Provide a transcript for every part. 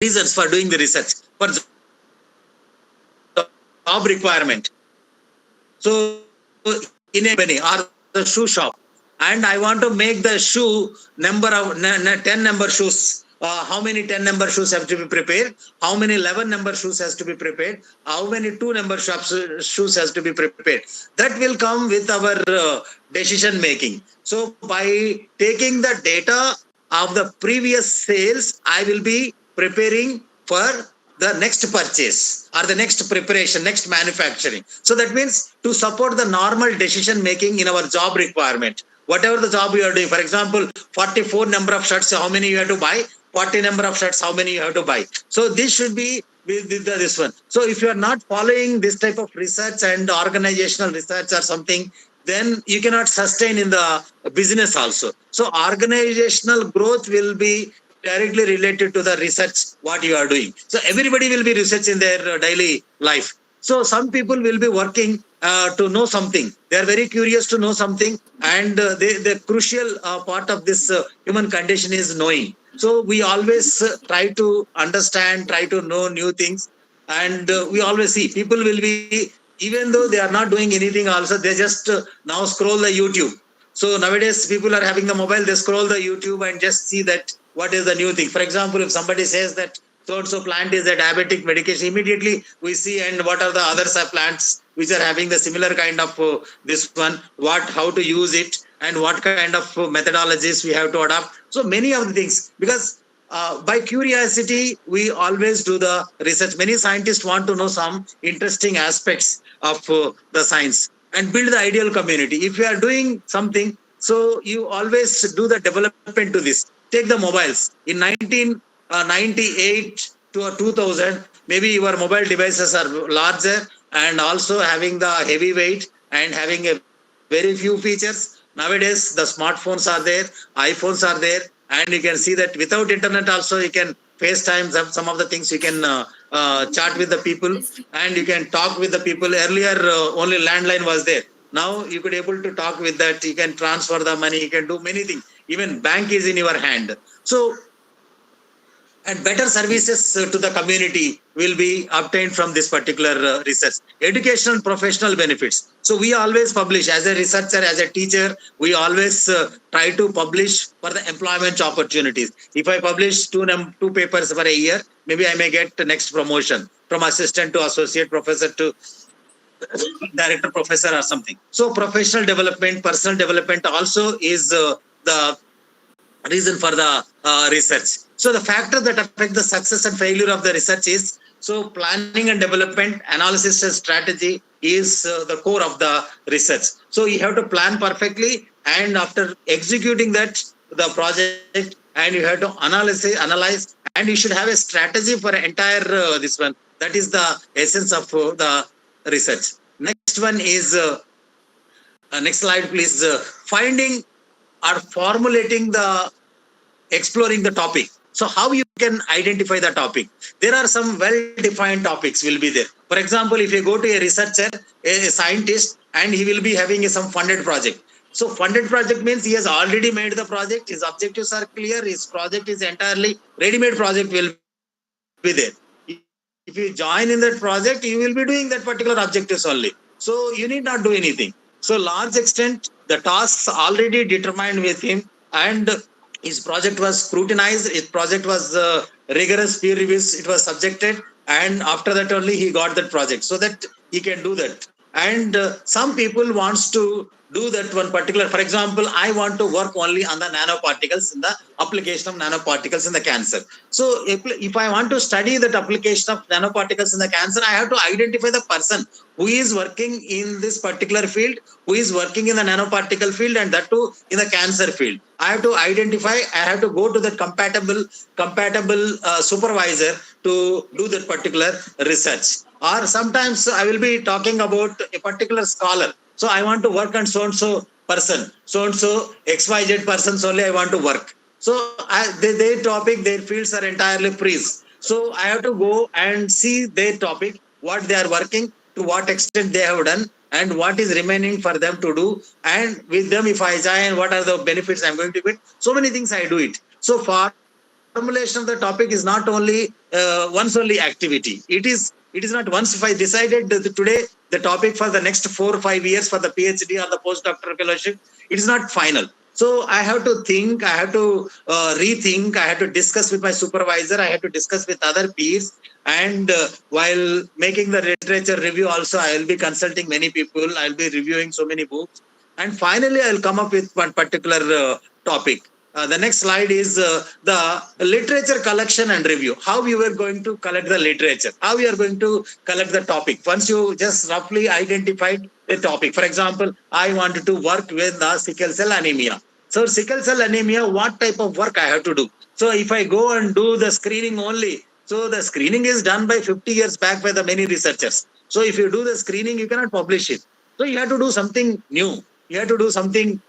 reasons for doing the research for job requirement. So in a company or the shoe shop, and I want to make the shoe number of 10 number shoes. How many 10 number shoes have to be prepared? How many 11 number shoes has to be prepared? How many 2 number shoes has to be prepared? That will come with our decision making. So by taking the data of the previous sales, I will be preparing for the next purchase or the next preparation, next manufacturing. So that means to support the normal decision making in our job requirement. Whatever the job you are doing, for example, 44 number of shirts, how many you have to buy? 40 number of shirts, how many you have to buy? So this should be this one. So if you are not following this type of research and organizational research or something, then you cannot sustain in the business also. So organizational growth will be directly related to the research what you are doing. So everybody will be researching their daily life. So some people will be working to know something. They are very curious to know something, and the crucial part of this human condition is knowing. So we always try to understand, try to know new things, and we always see people will be, even though they are not doing anything also, they just now scroll the YouTube. So nowadays people are having the mobile, they scroll the YouTube and just see that what is the new thing. For example, if somebody says that so plant is a diabetic medication, immediately we see and what are the other plants which are having the similar kind of this one, how to use it and what kind of methodologies we have to adopt. So many of the things, because by curiosity we always do the research. Many scientists want to know some interesting aspects of the science and build the ideal community. If you are doing something, so you always do the development to this. Take the mobiles in 1998 to 2000, maybe your mobile devices are larger and also having the heavy weight and having a very few features. Nowadays the smartphones are there, iPhones are there, and you can see that without internet also you can FaceTime some of the things. You can chat with the people and you can talk with the people. Earlier only landline was there. Now you could able to talk with that. You can transfer the money, you can do many things. Even bank is in your hand. So and better services to the community will be obtained from this particular research. Educational and professional benefits. So we always publish as a researcher, as a teacher, we always try to publish for the employment opportunities. If I publish two papers for a year, maybe I may get the next promotion from assistant to associate professor to director professor or something. So professional development, personal development also is the reason for the research. So the factor that affect the success and failure of the research is, so planning and development, analysis and strategy is the core of the research. So you have to plan perfectly, and after executing that the project, and you have to analyze, and you should have a strategy for entire this one. That is the essence of the research. Next one is next slide please. Finding or formulating the exploring the topic. So how you can identify the topic? There are some well-defined topics will be there. For example, if you go to a researcher, a scientist, and he will be having some funded project. So funded project means he has already made the project, his objectives are clear, his project is entirely ready-made project will be there. If you join in that project, you will be doing that particular objectives only. So you need not do anything. So large extent, the tasks already determined with him, and his project was scrutinized, his project was rigorous peer reviews, it was subjected, and after that only he got that project, so that he can do that. And some people wants to do that one particular, for example, I want to work only on the nanoparticles, in the application of nanoparticles in the cancer. So if I want to study that application of nanoparticles in the cancer, I have to identify the person who is working in this particular field, who is working in the nanoparticle field, and that too in the cancer field. I have to identify, I have to go to the compatible supervisor to do that particular research. Or sometimes I will be talking about a particular scholar. So I want to work on so-and-so person, so-and-so XYZ persons only I want to work. So their topic, their fields are entirely freeze. So I have to go and see their topic, what they are working, to what extent they have done, and what is remaining for them to do. And with them, if I join, what are the benefits I'm going to get? So many things I do it. So for formulation of the topic is not only once only activity. It is not once. If I decided that today the topic for the next 4 or 5 years for the PhD or the postdoctoral fellowship, it is not final. So I have to think, I have to rethink, I have to discuss with my supervisor, I have to discuss with other peers. And while making the literature review also, I will be consulting many people, I'll be reviewing so many books. And finally, I'll come up with one particular topic. The next slide is the literature collection and review. How you are going to collect the literature, how you are going to collect the topic. Once you just roughly identified a topic, for example, I wanted to work with the sickle cell anemia. So sickle cell anemia, what type of work I have to do? So if I go and do the screening only, so the screening is done by 50 years back by the many researchers. So if you do the screening, you cannot publish it. So you have to do something new. You have to do something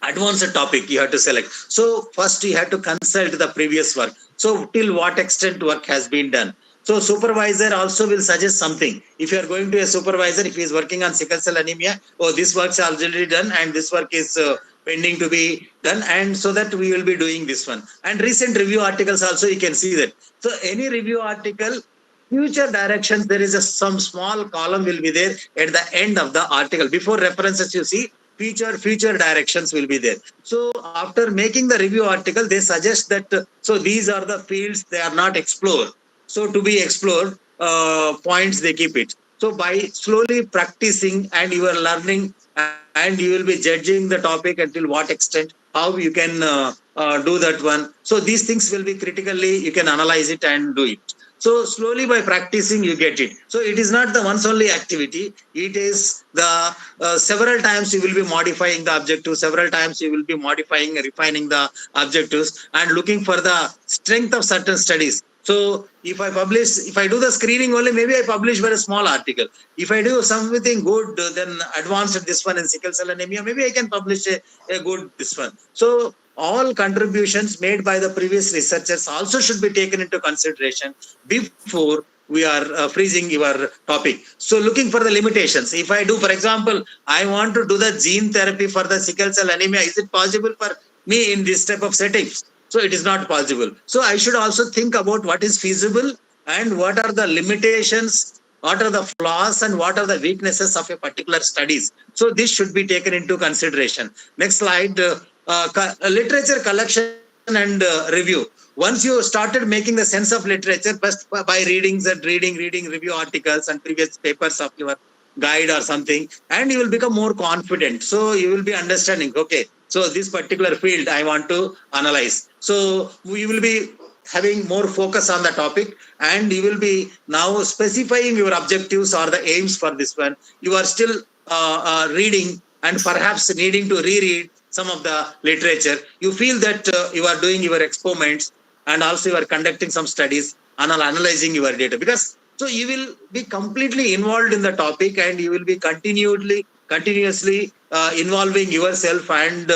advanced topic you have to select. So first you have to consult the previous work. So till what extent work has been done. So supervisor also will suggest something. If you are going to a supervisor, if he is working on sickle cell anemia, oh, this work is already done and this work is pending to be done, and so that we will be doing this one. And recent review articles also you can see that. So any review article, future directions, there is some small column will be there at the end of the article. Before references, you see future directions will be there. So after making the review article, they suggest that so these are the fields they are not explored. So to be explored, points they keep it. So by slowly practicing and you are learning, and you will be judging the topic until what extent, how you can do that one. So these things will be critically, you can analyze it and do it. So slowly by practicing, you get it. So it is not the once only activity. It is the several times you will be modifying the objective. Several times you will be modifying, refining the objectives and looking for the strength of certain studies. So if I do the screening only, maybe I publish very small article. If I do something good, then advanced this one in sickle cell anemia, maybe I can publish a good this one. So all contributions made by the previous researchers also should be taken into consideration before we are freezing your topic. So looking for the limitations. If I do, for example, I want to do the gene therapy for the sickle cell anemia, is it possible for me in this type of settings? So it is not possible. So I should also think about what is feasible and what are the limitations, what are the flaws and what are the weaknesses of a particular studies. So this should be taken into consideration. Next slide. Literature collection and review. Once you started making the sense of literature by reading review articles and previous papers of your guide or something, and you will become more confident. So you will be understanding, okay, so this particular field I want to analyze. So we will be having more focus on the topic, and you will be now specifying your objectives or the aims for this one. You are still reading and perhaps needing to reread some of the literature. You feel that you are doing your experiments and also you are conducting some studies and analyzing your data, because so you will be completely involved in the topic and you will be continuously involving yourself, and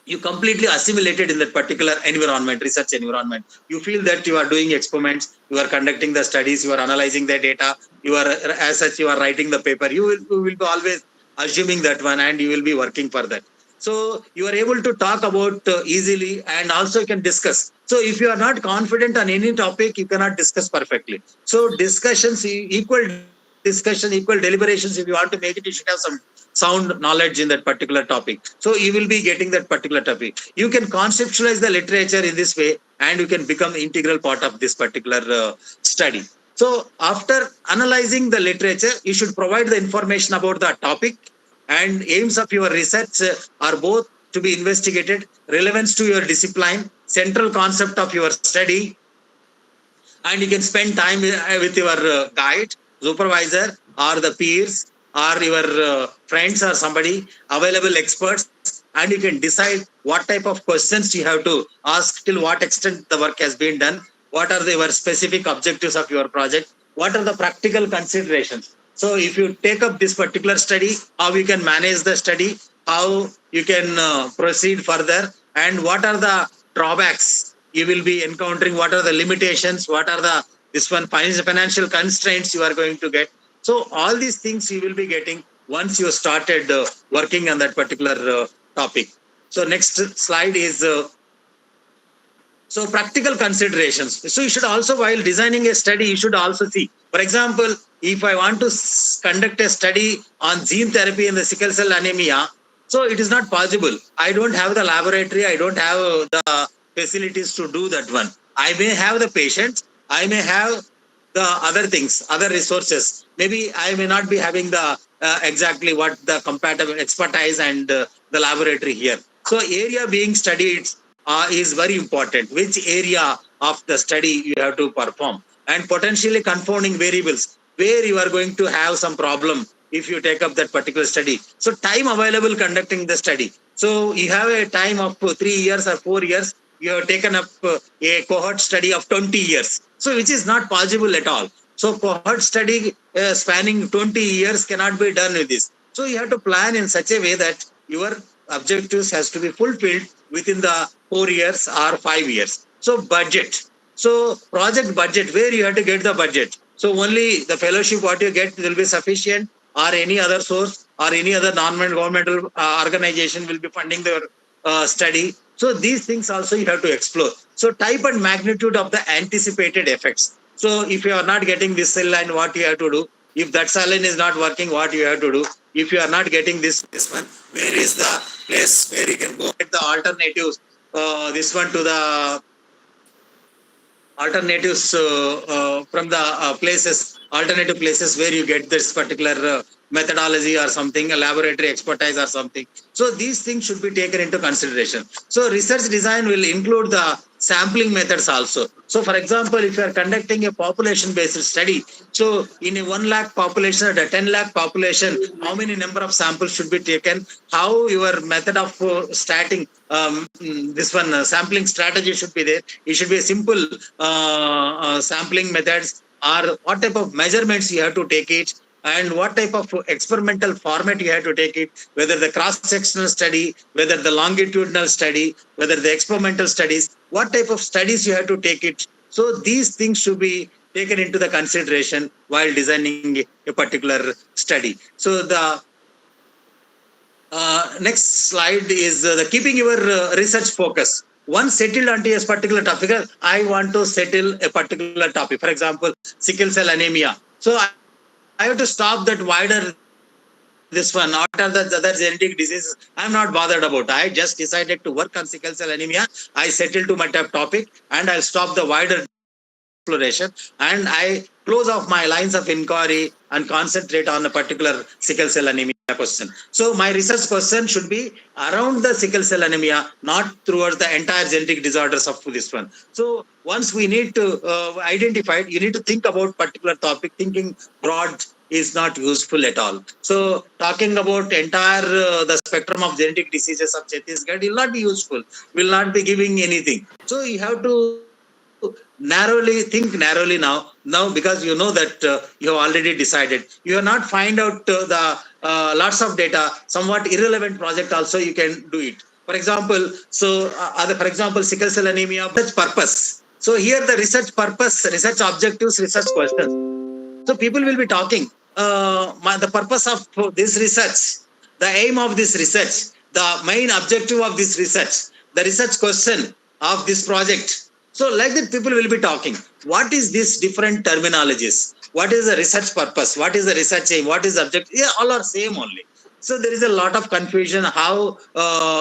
you completely assimilated in that particular environment, research environment. You feel that you are doing experiments, you are conducting the studies, you are analyzing the data, you are as such you are writing the paper. You will be always assuming that one and you will be working for that. So you are able to talk about easily, and also you can discuss. So if you are not confident on any topic, you cannot discuss perfectly. So discussions, equal deliberations, if you want to make it, you should have some sound knowledge in that particular topic. So you will be getting that particular topic. You can conceptualize the literature in this way and you can become integral part of this particular study. So after analyzing the literature, you should provide the information about the topic, and aims of your research are both to be investigated, relevance to your discipline, central concept of your study, and you can spend time with your guide, supervisor, or the peers, or your friends or somebody, available experts, and you can decide what type of questions you have to ask, till what extent the work has been done, what are your specific objectives of your project, what are the practical considerations. So if you take up this particular study, how you can manage the study, how you can proceed further, and what are the drawbacks you will be encountering, what are the limitations, what are the financial constraints you are going to get. So all these things you will be getting once you started working on that particular topic. So next slide is So practical considerations. So you should also, while designing a study, you should also see. For example, if I want to conduct a study on gene therapy in the sickle cell anemia, so it is not possible. I don't have the laboratory. I don't have the facilities to do that one. I may have the patients. I may have the other things, other resources. Maybe I may not be having the exactly what the compatible expertise and the laboratory here. So area being studied is very important. Which area of the study you have to perform, and potentially confounding variables where you are going to have some problem if you take up that particular study. So time available conducting the study. So you have a time of 3 years or 4 years. You have taken up a cohort study of 20 years. So which is not possible at all. So cohort study spanning 20 years cannot be done with this. So you have to plan in such a way that your objectives has to be fulfilled within the 4 years or 5 years. So budget. So project budget, where you have to get the budget. So only the fellowship what you get will be sufficient, or any other source or any other non-governmental organization will be funding their study. So these things also you have to explore. So type and magnitude of the anticipated effects. So if you are not getting this cell line, what you have to do? If that cell line is not working, what you have to do? If you are not getting this one, where is the place where you can go get the alternatives? This one to the alternatives from the alternative places where you get this particular methodology or something, a laboratory expertise or something. So these things should be taken into consideration. So research design will include the sampling methods also. So for example, if you are conducting a population based study, so in a 1 lakh population or a 10 lakh population, how many number of samples should be taken, how your method of starting this one sampling strategy should be there. It should be a simple sampling methods, or what type of measurements you have to take it, and what type of experimental format you have to take it, whether the cross-sectional study, whether the longitudinal study, whether the experimental studies, what type of studies you have to take it. So these things should be taken into the consideration while designing a particular study. So the next slide is the keeping your research focus. Once settled onto a particular topic, I want to settle a particular topic. For example, sickle cell anemia. So I have to stop that wider this one. What are the other genetic diseases? I'm not bothered about. I just decided to work on sickle cell anemia. I settled to my topic, and I'll stop the wider exploration, and I close off my lines of inquiry and concentrate on a particular sickle cell anemia question. So my research question should be around the sickle cell anemia, not towards the entire genetic disorders of this one. So once we need to identify it, you need to think about particular topic. Thinking broad is not useful at all. So talking about entire the spectrum of genetic diseases of Chhattisgarh will not be useful, will not be giving anything. So you have to think narrowly now, because you know that you have already decided. You have not find out the lots of data, somewhat irrelevant project also you can do it. For example, for example, sickle cell anemia, research purpose. So here the research purpose, research objectives, research questions. So people will be talking the purpose of this research, the aim of this research, the main objective of this research, the research question of this project. So like that, people will be talking. What is this different terminologies? What is the research purpose? What is the research aim? What is the objective? Yeah, all are same only. So there is a lot of confusion how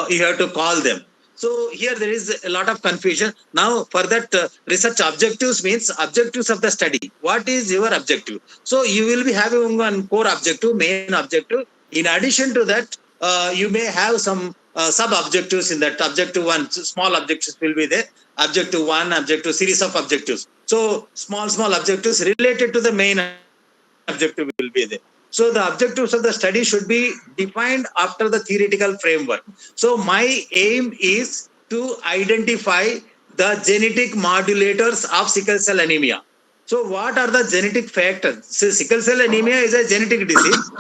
you have to call them. So here there is a lot of confusion. Now for that research objectives means objectives of the study. What is your objective? So you will be having one core objective, main objective. In addition to that, you may have some sub-objectives in that. Objective one, small objectives will be there. Objective one, objective, series of objectives. So small objectives related to the main objective will be there. So the objectives of the study should be defined after the theoretical framework. So my aim is to identify the genetic modulators of sickle cell anemia. So what are the genetic factors? So sickle cell anemia is a genetic disease,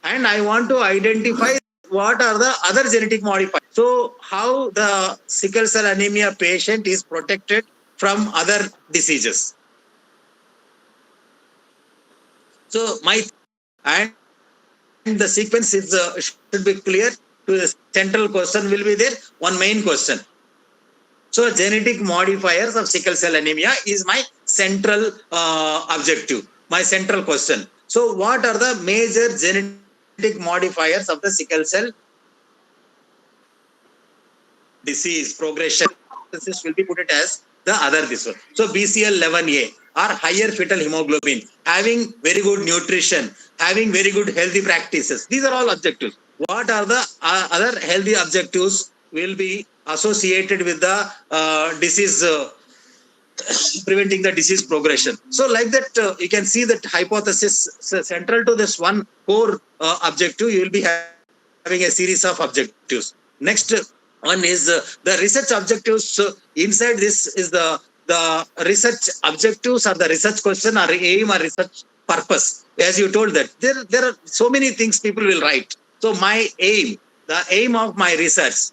and I want to identify what are the other genetic modifiers. So how the sickle cell anemia patient is protected from other diseases. So and the sequence is should be clear. To the central question will be there, one main question. So genetic modifiers of sickle cell anemia is my central objective, my central question. So what are the major genetic modifiers of the sickle cell disease progression? This will be put it as the other this one. So BCL11A or higher fetal hemoglobin, having very good nutrition, having very good healthy practices. These are all objectives. What are the other healthy objectives will be associated with the disease, preventing the disease progression? So like that, you can see that hypothesis central to this one core objective, you will be having a series of objectives. Next one is the research objectives. Inside this is the research objectives or the research question or aim or research purpose. As you told that there are so many things people will write. So my aim, the aim of my research,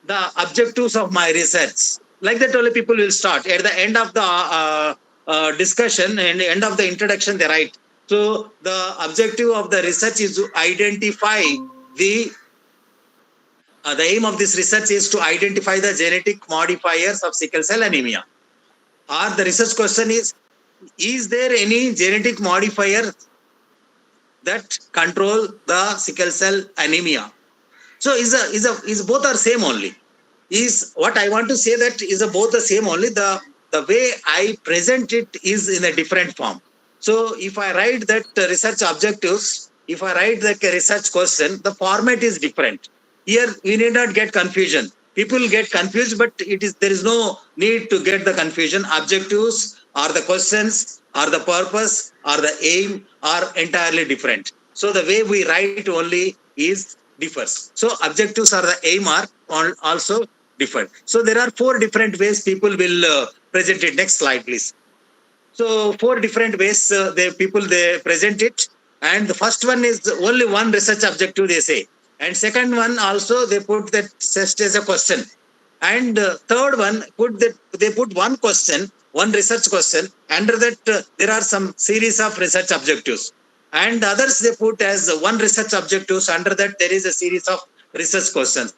the objectives of my research, like that only people will start at the end of the discussion and end of the introduction they write. So the objective of the research is to identify the aim of this research is to identify the genetic modifiers of sickle cell anemia. Or the research question is there any genetic modifier that control the sickle cell anemia? So is both are same only. Is what I want to say that is both the same only. The way I present it is in a different form. So if I write that research objectives, if I write the research question, the format is different. Here we need not get confusion. People get confused, but there is no need to get the confusion. Objectives or the questions or the purpose or the aim are entirely different. So the way we write only is differs. So objectives or the aim are also different. So there are 4 different ways people will present it. Next slide, please. So 4 different ways they present it. And the first one is only one research objective they say. And second one also they put that just as a question. And third one they put one question, one research question. Under that there are some series of research objectives. And others they put as one research objectives. Under that there is a series of research questions.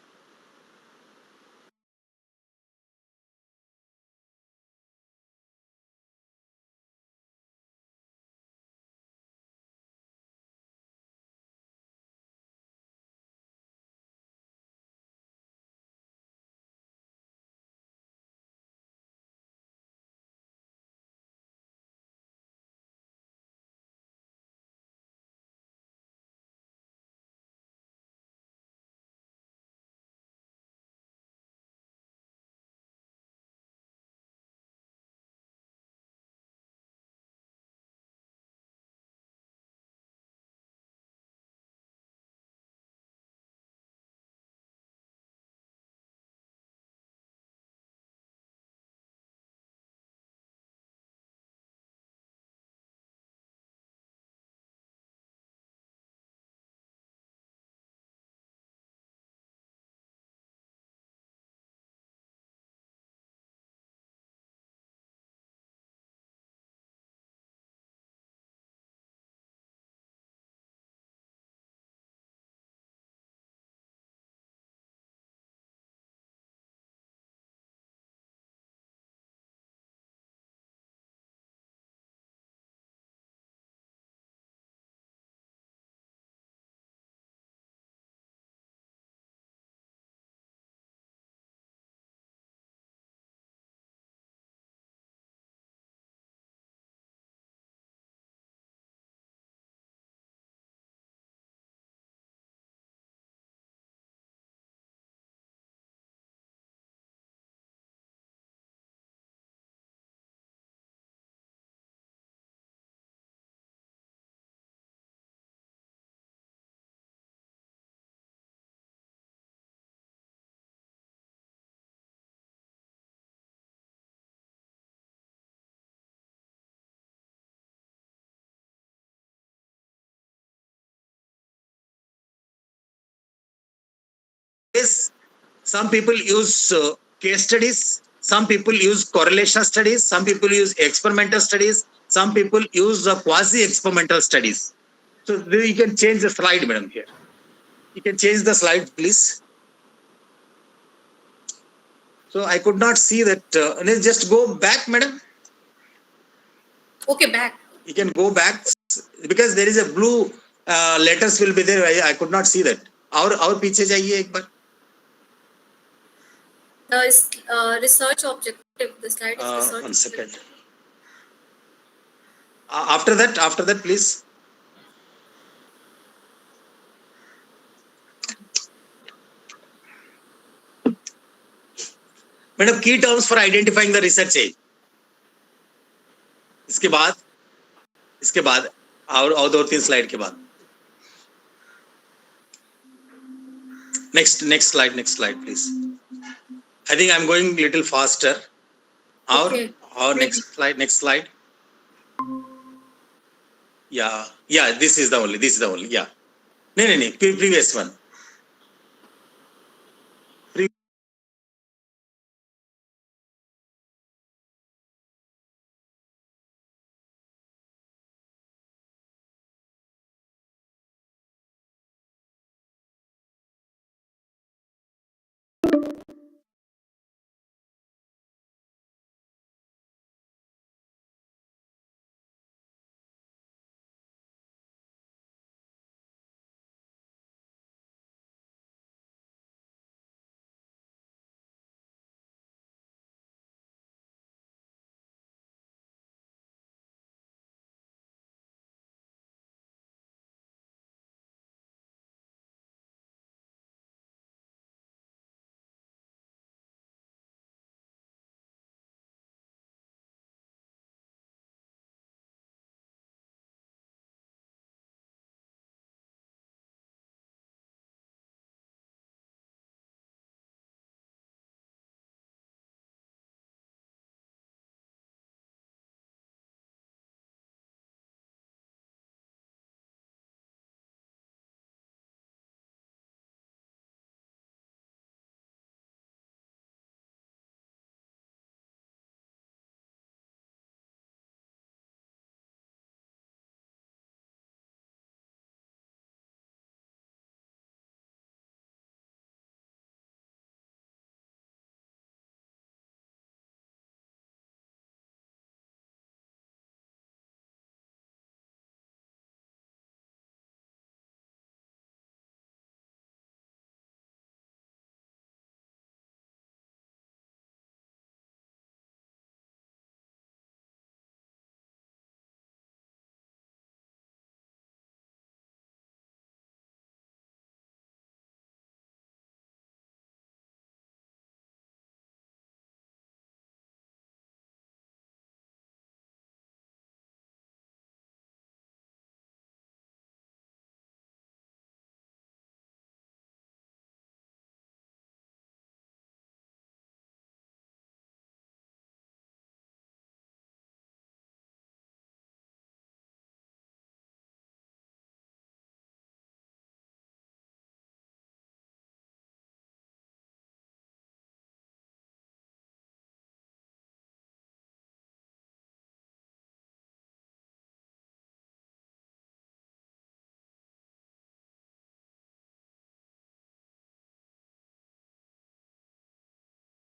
Yes, some people use case studies, some people use correlation studies, some people use experimental studies, some people use quasi experimental studies. So you can change the slide, madam. Here you can change the slide, please. So I could not see that. Just go back, madam. Okay, back. You can go back because there is a blue letters will be there. I could not see that. और पीछे जाइए एक बार. The research objective. The slide is research. One second. After that, please. Madam की terms for identifying the research age. इसके बाद और 2-3 slide के बाद. Next slide, please. I think I'm going little faster. Okay. Or next slide. Yeah. This is the only. Yeah. No. Previous one.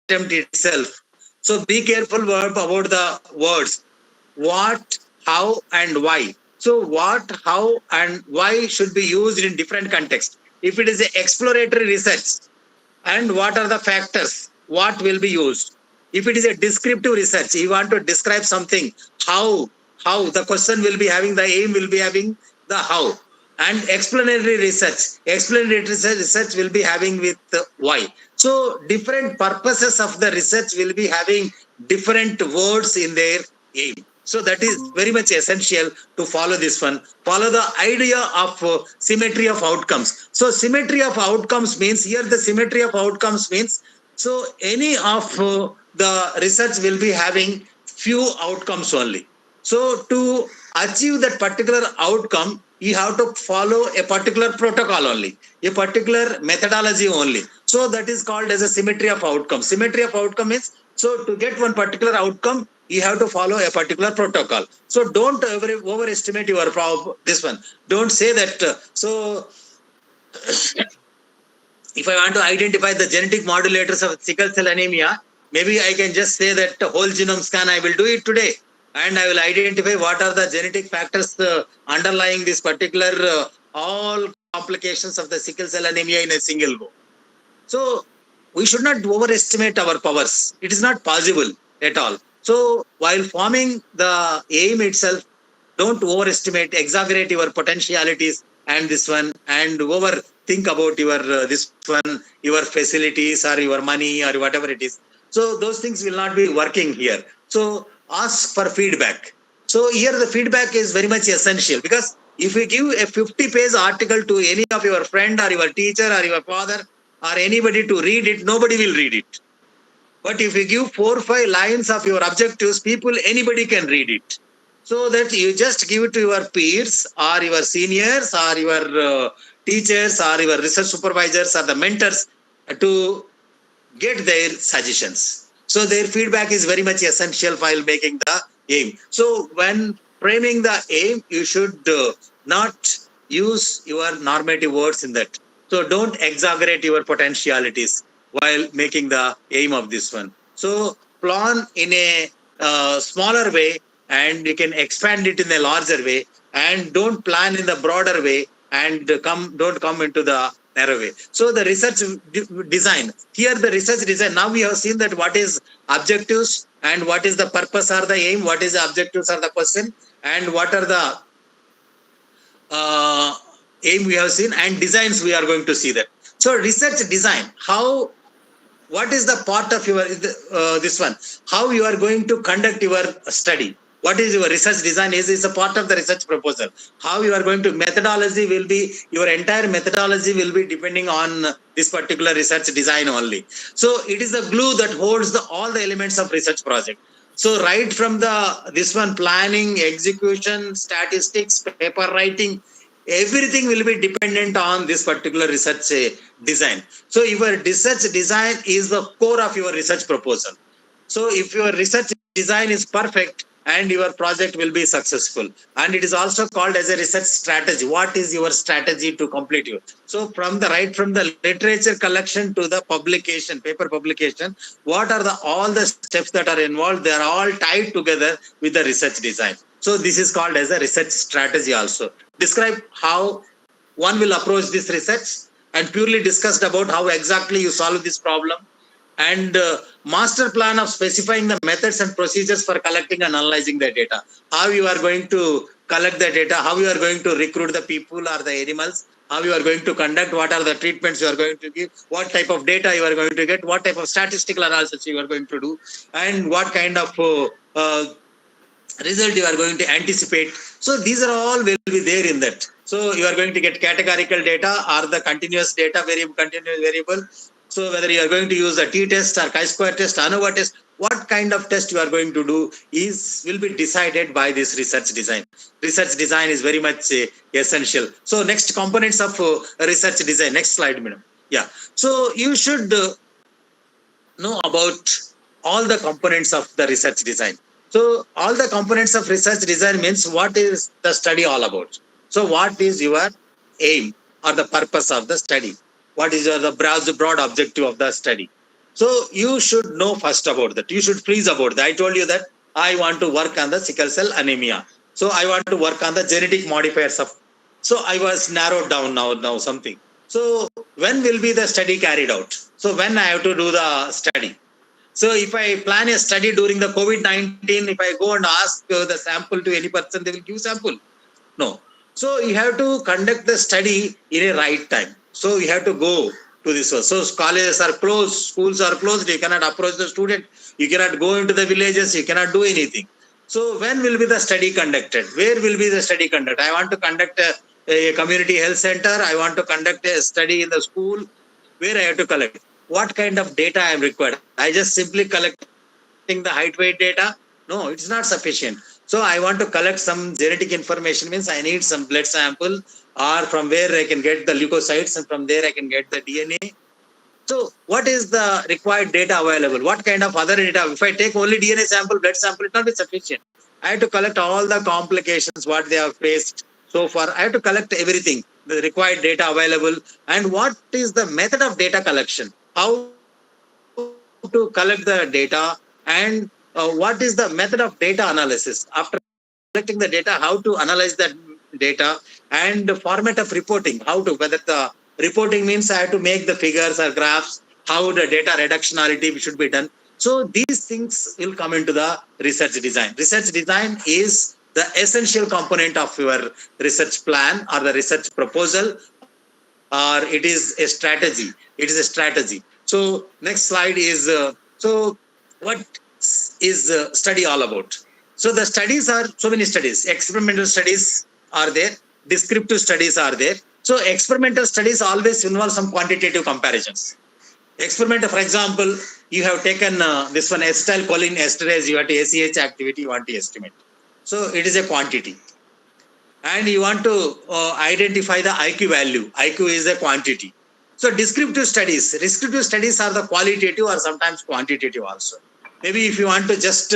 Attempt itself. So be careful about the words. What, how, and why. So what, how, and why should be used in different contexts. If it is an exploratory research, and what are the factors, what will be used. If it is a descriptive research, you want to describe something, how the question will be having, the aim will be having the how. And explanatory research will be having with why. So different purposes of the research will be having different words in their aim. So that is very much essential to follow this one. Follow the idea of symmetry of outcomes. So symmetry of outcomes means, here the symmetry of outcomes means, so any of the research will be having few outcomes only. So to achieve that particular outcome, you have to follow a particular protocol only, a particular methodology only. So that is called as a symmetry of outcome. Symmetry of outcome is, so to get one particular outcome, you have to follow a particular protocol. So don't overestimate your this one. Don't say that. So if I want to identify the genetic modulators of sickle cell anemia, maybe I can just say that whole genome scan, I will do it today. And I will identify what are the genetic factors underlying this particular all complications of the sickle cell anemia in a single go. So we should not overestimate our powers. It is not possible at all. So while forming the aim itself, don't overestimate, exaggerate your potentialities and this one, and overthink about your this one, your facilities or your money or whatever it is. So those things will not be working here. So ask for feedback. So here the feedback is very much essential, because if you give a 50-page article to any of your friend or your teacher or your father or anybody to read it, nobody will read it. But if you give 4 or 5 lines of your objectives, anybody can read it. So that you just give it to your peers or your seniors or your teachers or your research supervisors or the mentors to get their suggestions. So their feedback is very much essential while making the aim. So when framing the aim, you should not use your normative words in that. So don't exaggerate your potentialities while making the aim of this one. So plan in a smaller way, and you can expand it in a larger way, and don't plan in the broader way and don't come into the narrow way. So the research design, here the research design, now we have seen that what is objectives and what is the purpose or the aim, what is the objectives or the question, and what are the aim we have seen, and designs we are going to see that. So research design, what is the part of your this one, how you are going to conduct your study, what is your research design is a part of the research proposal. How you are going to, methodology will be, your entire methodology will be depending on this particular research design only. So it is the glue that holds all the elements of research project. So right from this one, planning, execution, statistics, paper writing, everything will be dependent on this particular research design. So your research design is the core of your research proposal. So if your research design is perfect, and your project will be successful. And it is also called as a research strategy. What is your strategy to complete your? So from the literature collection to the publication, paper publication, what are all the steps that are involved? They are all tied together with the research design. So this is called as a research strategy also. Describe how one will approach this research, and purely discussed about how exactly you solve this problem, and master plan of specifying the methods and procedures for collecting and analyzing the data. How you are going to collect the data, how you are going to recruit the people or the animals, how you are going to conduct, what are the treatments you are going to give, what type of data you are going to get, what type of statistical analysis you are going to do, and what kind of result you are going to anticipate. So these are all will be there in that. So you are going to get categorical data or the continuous data continuous variable. So whether you are going to use a t-test or chi-square test, ANOVA test, what kind of test you are going to do will be decided by this research design. Research design is very much essential. So next components of research design. Next slide, madam. Yeah. So you should know about all the components of the research design. So all the components of research design means what is the study all about? So what is your aim or the purpose of the study? What is the broad objective of the study? So you should know first about that. You should freeze about that. I told you that I want to work on the sickle cell anemia. So I want to work on the genetic modifiers of. So I was narrowed down now something. So when will be the study carried out? So when I have to do the study? So if I plan a study during the COVID-19, if I go and ask the sample to any person, they will give sample. No. So you have to conduct the study in a right time. So you have to go to this one. So colleges are closed, schools are closed. You cannot approach the student. You cannot go into the villages. You cannot do anything. So when will be the study conducted? Where will be the study conducted? I want to conduct a community health center. I want to conduct a study in the school. Where I have to collect? What kind of data I am required? I just simply collecting the height weight data? No, it's not sufficient. So I want to collect some genetic information, means I need some blood sample, or from where I can get the leukocytes, and from there I can get the DNA. So what is the required data available? What kind of other data? If I take only DNA sample, blood sample, it will not be sufficient. I have to collect all the complications, what they have faced so far. I have to collect everything. the required data available, and what is the method of data collection, how to collect the data, and what is the method of data analysis. After collecting the data, how to analyze that data, and the format of reporting, how to, whether the reporting means I have to make the figures or graphs, how the data reductionality should be done. So these things will come into the research design. Research design is the essential component of your research plan or the research proposal, or it is a strategy. It is a strategy. So next slide is so what is study all about? So the studies are so many studies. Experimental studies are there. Descriptive studies are there. So experimental studies always involve some quantitative comparisons. Experiment, for example, you have taken this one acetylcholine esterase, you have to ACH activity, you want to estimate. So it is a quantity. And you want to identify the IQ value. IQ is a quantity. So descriptive studies are the qualitative or sometimes quantitative also. Maybe if you want to just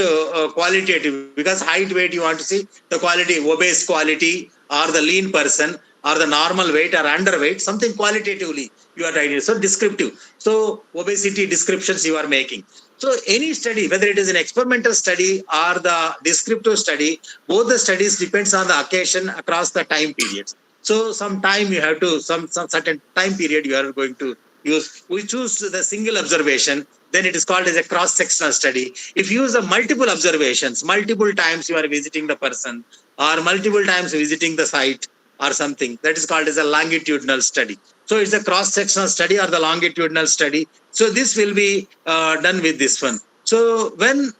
qualitative, because height, weight, you want to see the quality, obese quality, or the lean person, or the normal weight or underweight, something qualitatively you are writing. So descriptive. So obesity descriptions you are making. So any study, whether it is an experimental study or the descriptive study, both the studies depends on the occasion across the time periods. So some time you have to, some certain time period you are going to use. We choose the single observation, then it is called as a cross-sectional study. If you use the multiple observations, multiple times you are visiting the person or multiple times visiting the site or something, that is called as a longitudinal study. So it's a cross-sectional study or the longitudinal study. So this will be done with this one. So when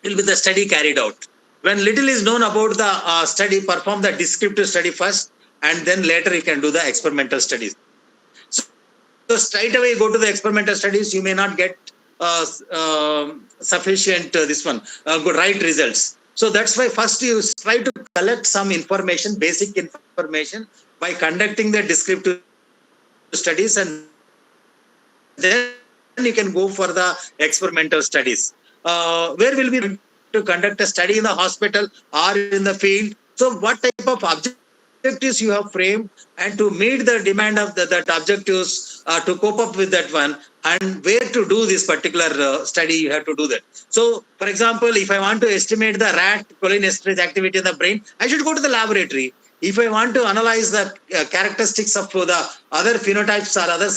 will be the study carried out? When little is known about the study, perform the descriptive study first, and then later you can do the experimental studies. So straight away go to the experimental studies, you may not get sufficient good right results. So that's why first you try to collect some information, basic information, by conducting the descriptive studies, and then you can go for the experimental studies. Where will be going to conduct a study in the hospital or in the field? So what type of objectives you have framed, and to meet the demand of that objectives, to cope up with that one, and where to do this particular study, you have to do that. So for example, if I want to estimate the rat cholinesterase activity in the brain, I should go to the laboratory. If I want to analyze the characteristics of the other phenotypes or other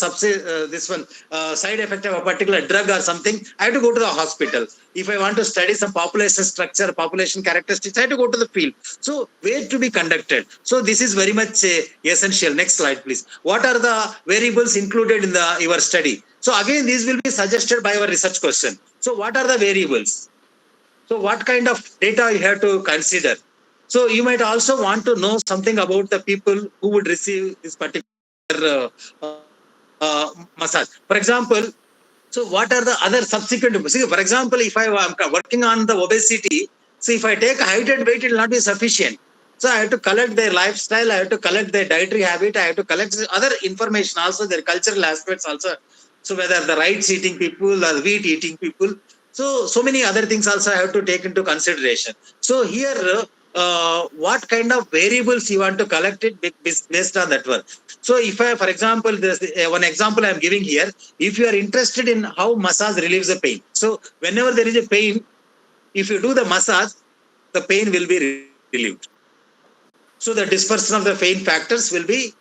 side effect of a particular drug or something, I have to go to the hospital. If I want to study some population structure, population characteristics, I have to go to the field. So where to be conducted? So this is very much essential. Next slide, please. What are the variables included in your study? So again, these will be suggested by our research question. So what are the variables? So what kind of data you have to consider? So you might also want to know something about the people who would receive this particular massage. For example, so what are the other subsequent? See, for example, if I am working on the obesity, so if I take height and weight, it will not be sufficient. So I have to collect their lifestyle, I have to collect their dietary habit, I have to collect other information also, their cultural aspects also. So whether the rice eating people or wheat eating people. So many other things also I have to take into consideration. So here, what kind of variables you want to collect it based on that one. So if I, for example, there's one example I'm giving here. If you are interested in how massage relieves the pain, so whenever there is a pain, if you do the massage, the pain will be relieved. So the dispersion of the pain factors will be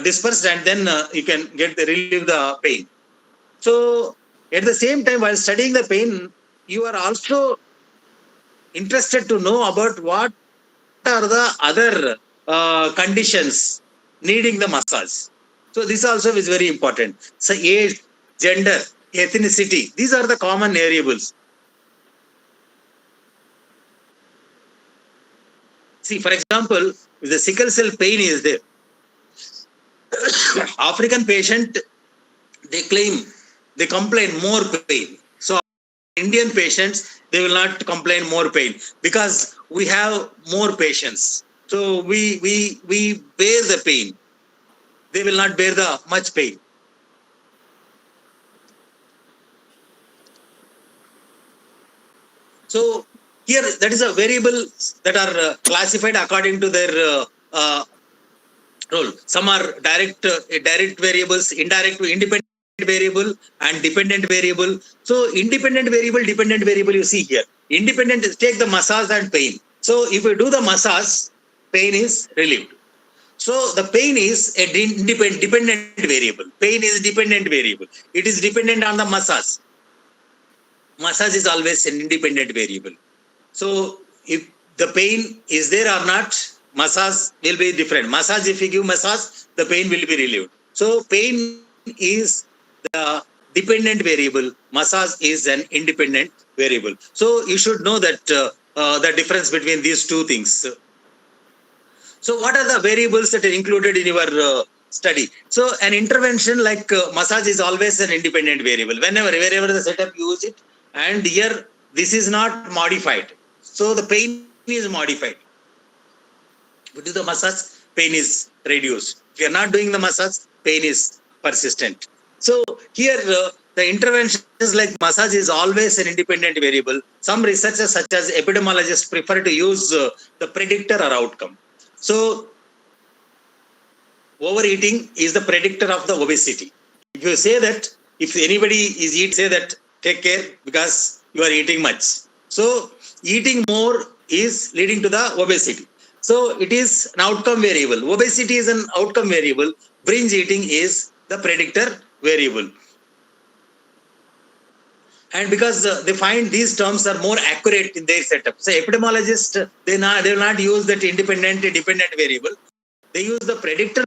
dispersed, and then you can relieve the pain. So at the same time, while studying the pain, you are also interested to know about what are the other conditions needing the massage. So this also is very important. So age, gender, ethnicity, these are the common variables. See, for example, if the sickle cell pain is there, African patient, they complain more pain. So Indian patients, they will not complain more pain because we have more patients. So we bear the pain. They will not bear the much pain. So here, that is a variable that are classified according to their role. Some are direct variables, indirect independent variable, and dependent variable. So independent variable, dependent variable, you see here. Independent is take the massage and pain. So if we do the massage, pain is relieved. So the pain is a dependent variable. Pain is dependent variable. It is dependent on the massage. Massage is always an independent variable. So if the pain is there or not, massage will be different. Massage, if you give massage, the pain will be relieved. So pain is the dependent variable. Massage is an independent variable. So you should know that the difference between these two things. So what are the variables that are included in your study? So an intervention like massage is always an independent variable. Wherever the setup use it, and here this is not modified. So the pain is modified. If you do the massage, pain is reduced. If you are not doing the massage, pain is persistent. So here the interventions like massage is always an independent variable. Some researchers such as epidemiologists prefer to use the predictor or outcome. So overeating is the predictor of the obesity. If you say that, if anybody is eating, say that take care because you are eating much. So eating more is leading to the obesity. So it is an outcome variable. Obesity is an outcome variable. Binge eating is the predictor variable. And because they find these terms are more accurate in their setup. So epidemiologists, they will not use that independent dependent variable. They use the predictor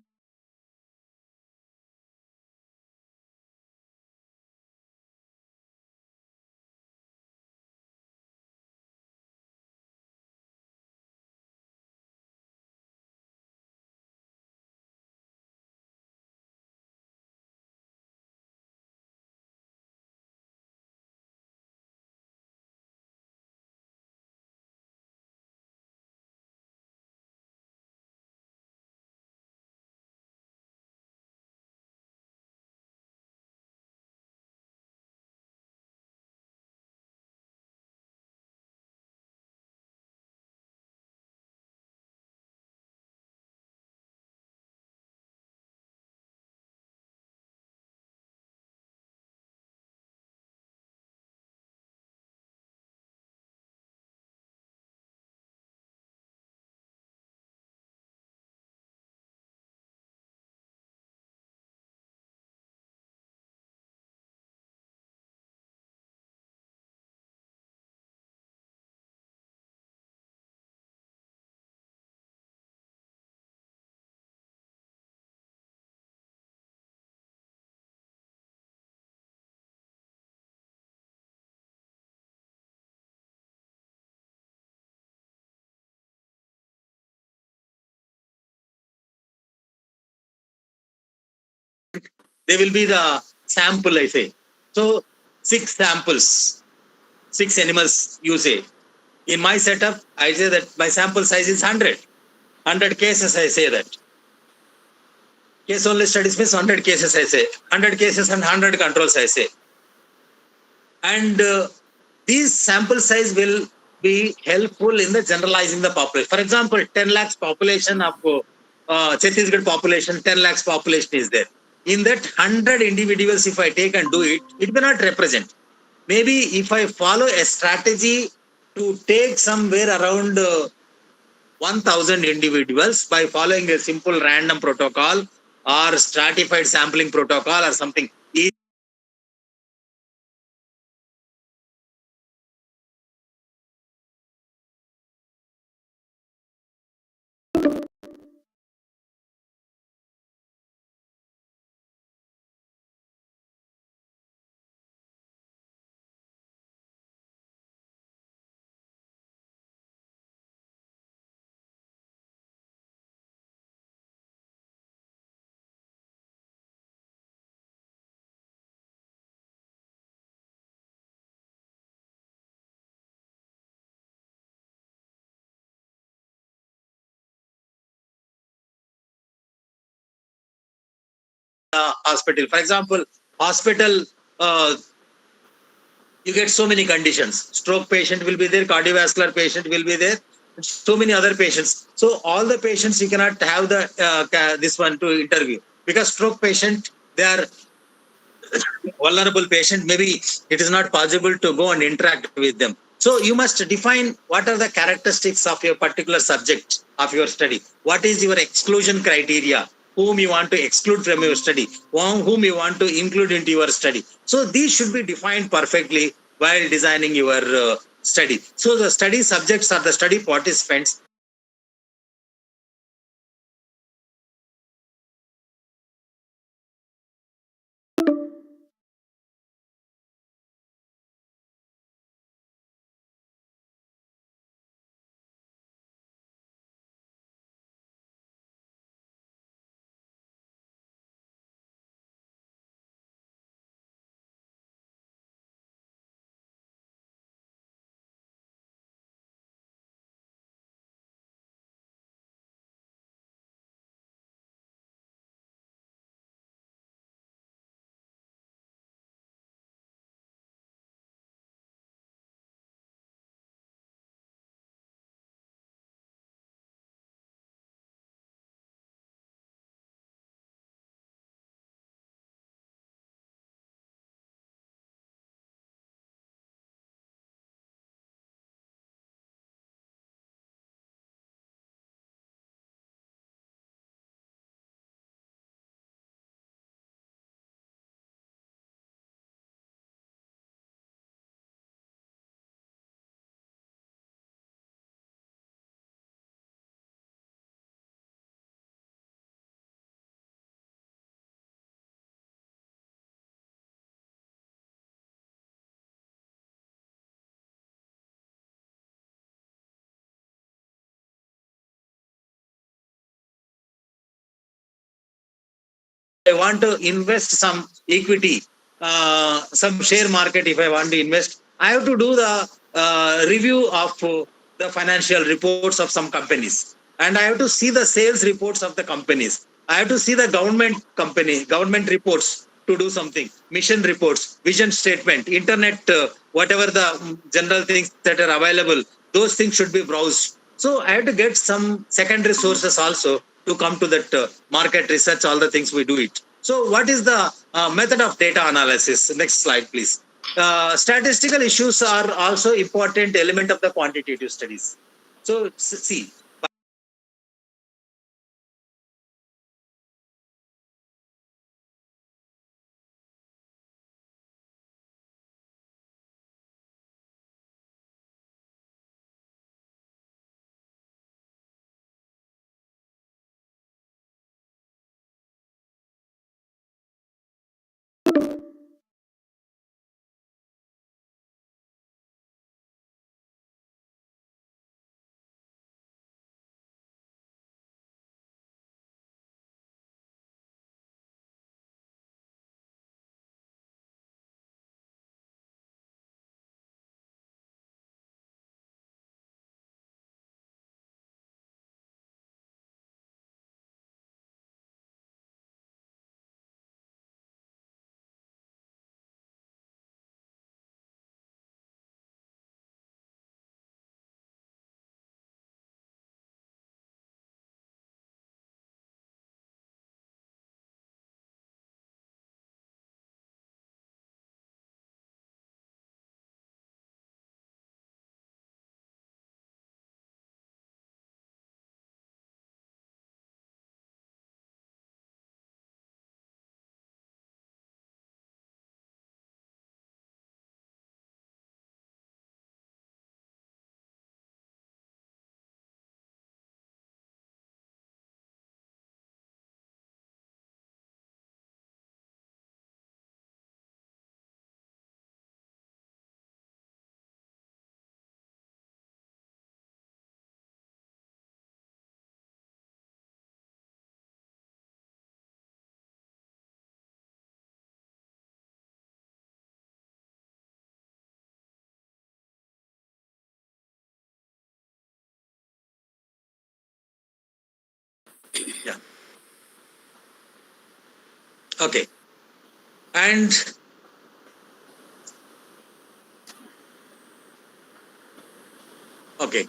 they will be the sample, I say. So 6 samples, 6 animals you say. In my setup, I say that my sample size is 100. 100 cases, I say that. Case only studies means 100 cases, I say. 100 cases and 100 controls, I say. And these sample size will be helpful in the generalizing the population. For example, 10 lakhs population of Chhattisgarh population, 10 lakhs population is there. In that 100 individuals, if I take and do it, it may not represent. Maybe if I follow a strategy to take somewhere around 1000 individuals by following a simple random protocol or stratified sampling protocol or something. Hospital. For example, hospital, you get so many conditions. Stroke patient will be there, cardiovascular patient will be there, so many other patients. So all the patients you cannot have the this one to interview, because stroke patient, they are vulnerable patient. Maybe it is not possible to go and interact with them. So you must define what are the characteristics of your particular subject of your study. What is your exclusion criteria? Whom you want to exclude from your study? Whom you want to include into your study? So these should be defined perfectly while designing your study. So the study subjects or the study participants, I want to invest some equity, some share market. If I want to invest, I have to do the review of the financial reports of some companies, and I have to see the sales reports of the companies. I have to see the government reports to do something, mission reports, vision statement, internet, whatever the general things that are available. Those things should be browsed. So I have to get some secondary sources also to come to that market research, all the things we do it. So what is the method of data analysis? Next slide, please. Statistical issues are also important element of the quantitative studies. So see, yeah, okay, and okay.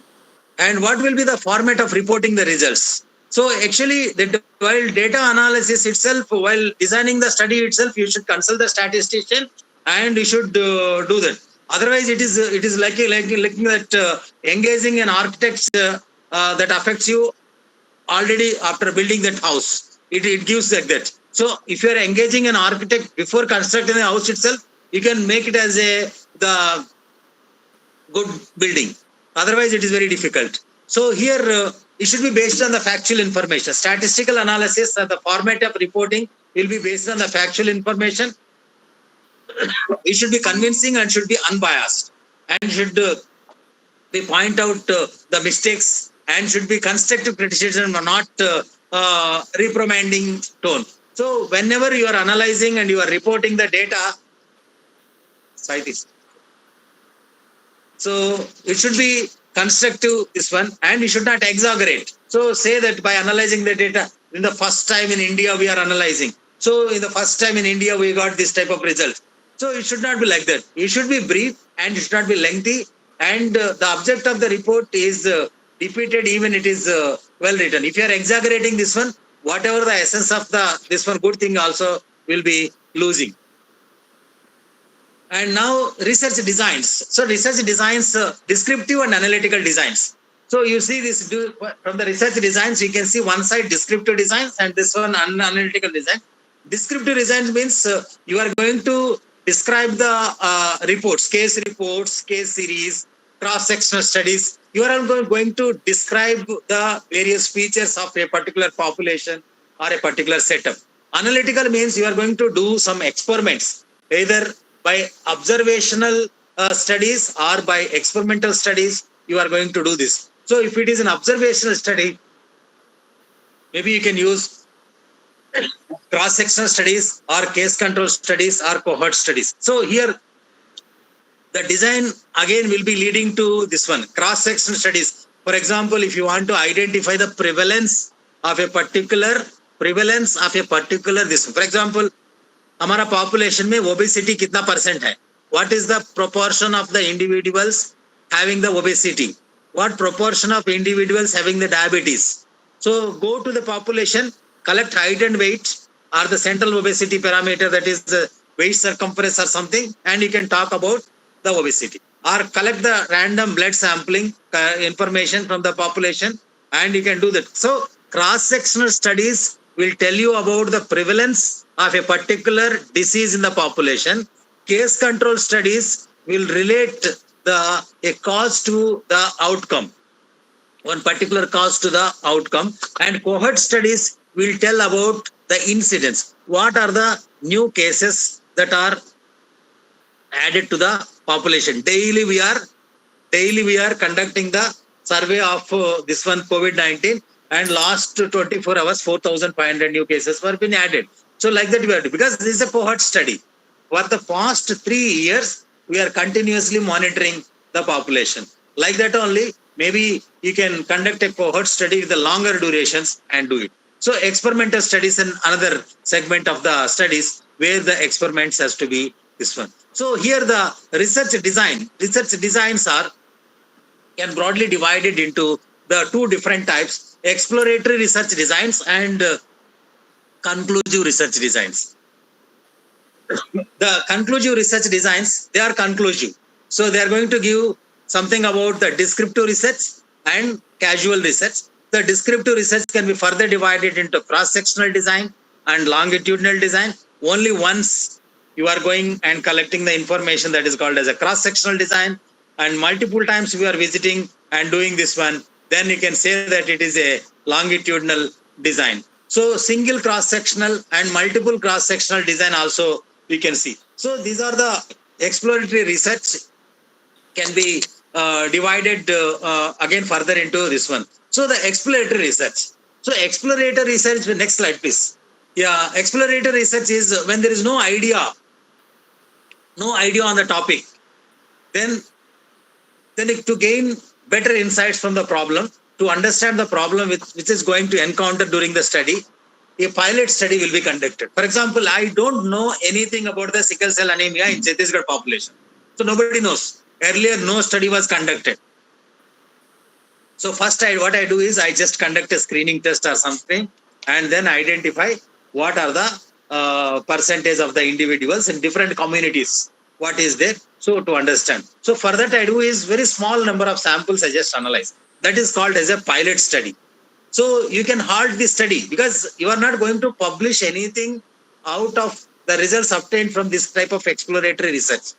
And what will be the format of reporting the results? So actually, while data analysis itself, while designing the study itself, you should consult the statistician and you should do that. Otherwise, it is like looking at engaging an architect that affects you already after building that house. It gives like that. So if you are engaging an architect before constructing the house itself, you can make it as the good building. Otherwise, it is very difficult. So here, it should be based on the factual information. Statistical analysis and the format of reporting will be based on the factual information. It should be convincing and should be unbiased, and should we point out the mistakes, and should be constructive criticism or not reprimanding tone. So whenever you are analyzing and you are reporting the data, so it should be constructive, this one, and you should not exaggerate. So say that by analyzing the data, in the first time in India we are analyzing. So in the first time in India we got this type of result. So it should not be like that. It should be brief and it should not be lengthy. And the object of the report is repeated even it is well written. If you are exaggerating this one, whatever the essence of this one good thing also will be losing. And now research designs. So research designs, descriptive and analytical designs. So you see this from the research designs, you can see one side descriptive designs and this one analytical design. Descriptive designs means you are going to describe the reports, case series, cross-sectional studies. You are going to describe the various features of a particular population or a particular setup. Analytical means you are going to do some experiments, either by observational studies or by experimental studies. You are going to do this. So if it is an observational study, maybe you can use cross-sectional studies or case control studies or cohort studies. So here the design again will be leading to this one, cross-sectional studies. For example, if you want to identify the prevalence of a particular this. For example, हमारा population में obesity कितना percent है? What is the proportion of the individuals having the obesity? What proportion of individuals having the diabetes? So go to the population, collect height and weight or the central obesity parameter, that is the waist circumference or something, and you can talk about the obesity. Or collect the random blood sampling information from the population and you can do that. So cross-sectional studies will tell you about the prevalence of a particular disease in the population. Case control studies will relate a cause to the outcome, one particular cause to the outcome, and cohort studies will tell about the incidents. What are the new cases that are added to the population? Daily we are conducting the survey of this one COVID-19, and last 24 hours 4,500 new cases were been added. So like that we have to, because this is a cohort study. For the past 3 years, we are continuously monitoring the population. Like that only, maybe you can conduct a cohort study with the longer durations and do it. So experimental studies and another segment of the studies where the experiments has to be this one. So here the research designs can broadly divided into the two different types: exploratory research designs and conclusive research designs. The conclusive research designs, they are conclusive. So they are going to give something about the descriptive research and casual research. The descriptive research can be further divided into cross-sectional design and longitudinal design. Only once you are going and collecting the information, that is called as a cross-sectional design, and multiple times we are visiting and doing this one, then you can say that it is a longitudinal design. So single cross-sectional and multiple cross-sectional design also we can see. So these are the exploratory research can be divided again further into this one. So the exploratory research. So exploratory research, next slide please. Yeah, exploratory research is when there is no idea on the topic, then to gain better insights from the problem, to understand the problem which is going to encounter during the study, a pilot study will be conducted. For example, I don't know anything about the sickle cell anemia in Chhattisgarh population. So nobody knows. Earlier, no study was conducted. So first, what I do is I just conduct a screening test or something, and then identify what are the percentage of the individuals in different communities. What is there? So to understand. So for that, I do is very small number of samples I just analyze. That is called as a pilot study. So you can halt the study because you are not going to publish anything out of the results obtained from this type of exploratory research.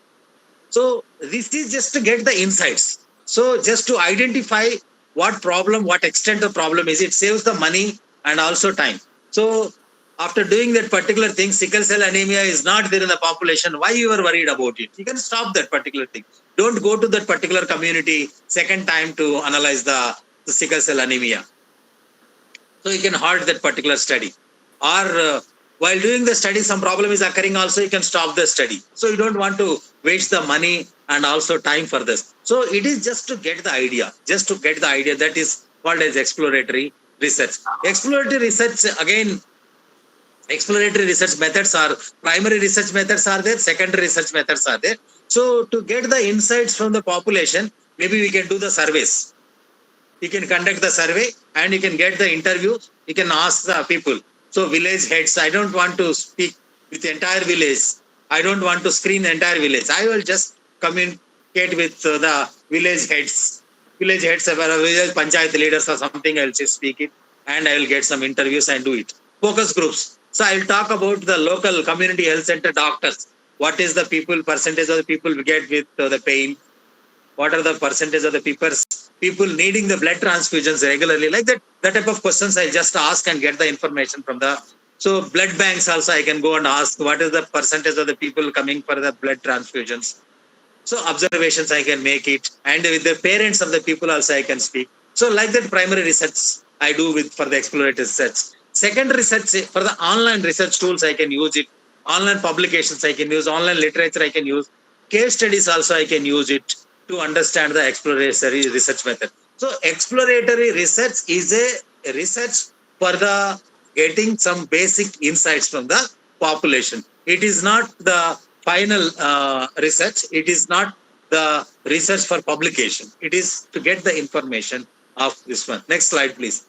So this is just to get the insights. So just to identify what problem, what extent the problem is, it saves the money and also time. So after doing that particular thing, sickle cell anemia is not there in the population. Why you are worried about it? You can stop that particular thing. Don't go to that particular community second time to analyze the sickle cell anemia. So you can halt that particular study. Or while doing the study, some problem is occurring also, you can stop the study. So you don't want to waste the money and also time for this. So it is just to get the idea, that is called as exploratory research. Exploratory research, again, exploratory research methods are primary research methods are there, secondary research methods are there. So to get the insights from the population, maybe we can do the surveys. You can conduct the survey and you can get the interview. You can ask the people. So village heads, I don't want to speak with the entire village. I don't want to screen the entire village. I will just communicate with the village heads. Village heads, village panchayat leaders or something, I will just speak it and I will get some interviews and do it. Focus groups. So I will talk about the local community health center doctors. What is the percentage of the people we get with the pain? What are the percentage of the people needing the blood transfusions regularly? Like that type of questions I just ask and get the information from the. So blood banks also I can go and ask what is the percentage of the people coming for the blood transfusions. So observations I can make it, and with the parents of the people also I can speak. So like that primary research I do for the exploratory research. Second research, for the online research tools I can use it. Online publications I can use. Online literature I can use. Case studies also I can use it to understand the exploratory research method. So exploratory research is a research for the getting some basic insights from the population. It is not the final research. It is not the research for publication. It is to get the information of this one. Next slide, please.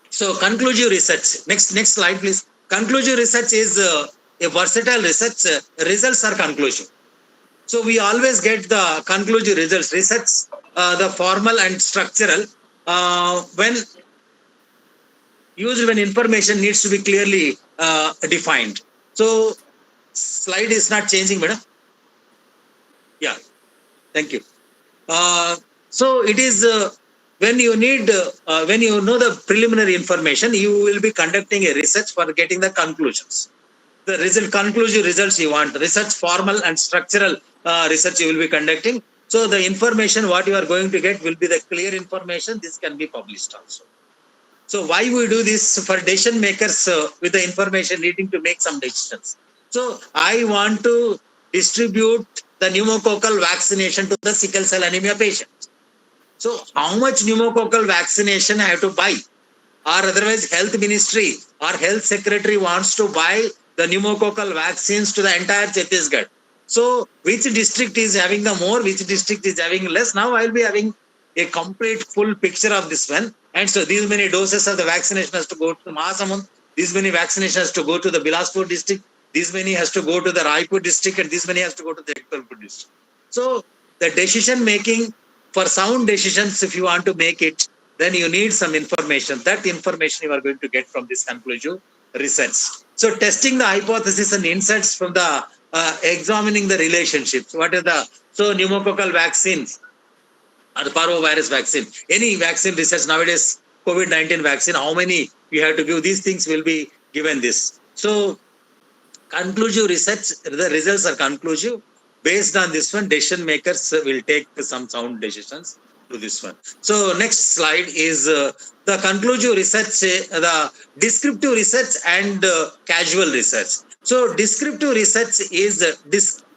So conclusive research. Next slide, please. Conclusive research is a versatile research. Results are conclusive. So we always get the conclusive results. Research, the formal and structural, when used when information needs to be clearly defined. So slide is not changing, madam. Yeah, thank you. So it is when you need, when you know the preliminary information, you will be conducting a research for getting the conclusions. The conclusive results you want. Research, formal and structural research you will be conducting. So the information what you are going to get will be the clear information. This can be published also. So why we do this? For decision makers with the information needing to make some decisions. So I want to distribute the pneumococcal vaccination to the sickle cell anemia patients. So how much pneumococcal vaccination I have to buy? Or otherwise health ministry or health secretary wants to buy the pneumococcal vaccines to the entire Chhattisgarh. So which district is having the more, which district is having less? Now I will be having a complete full picture of this one. And so these many doses of the vaccination has to go to Mahasamund. These many vaccination has to go to the Bilaspur district. These many has to go to the Raipur district, and these many has to go to the Jagdalpur district. So the decision making, for sound decisions, if you want to make it, then you need some information. That information you are going to get from this conclusive research. So testing the hypothesis and insights from the examining the relationships. What is the pneumococcal vaccines or the parvovirus vaccine? Any vaccine research nowadays, COVID-19 vaccine, how many you have to give? These things will be given this. So conclusive research, the results are conclusive. Based on this one, decision makers will take some sound decisions to this one. So next slide is the conclusive research, the descriptive research and casual research. So descriptive research is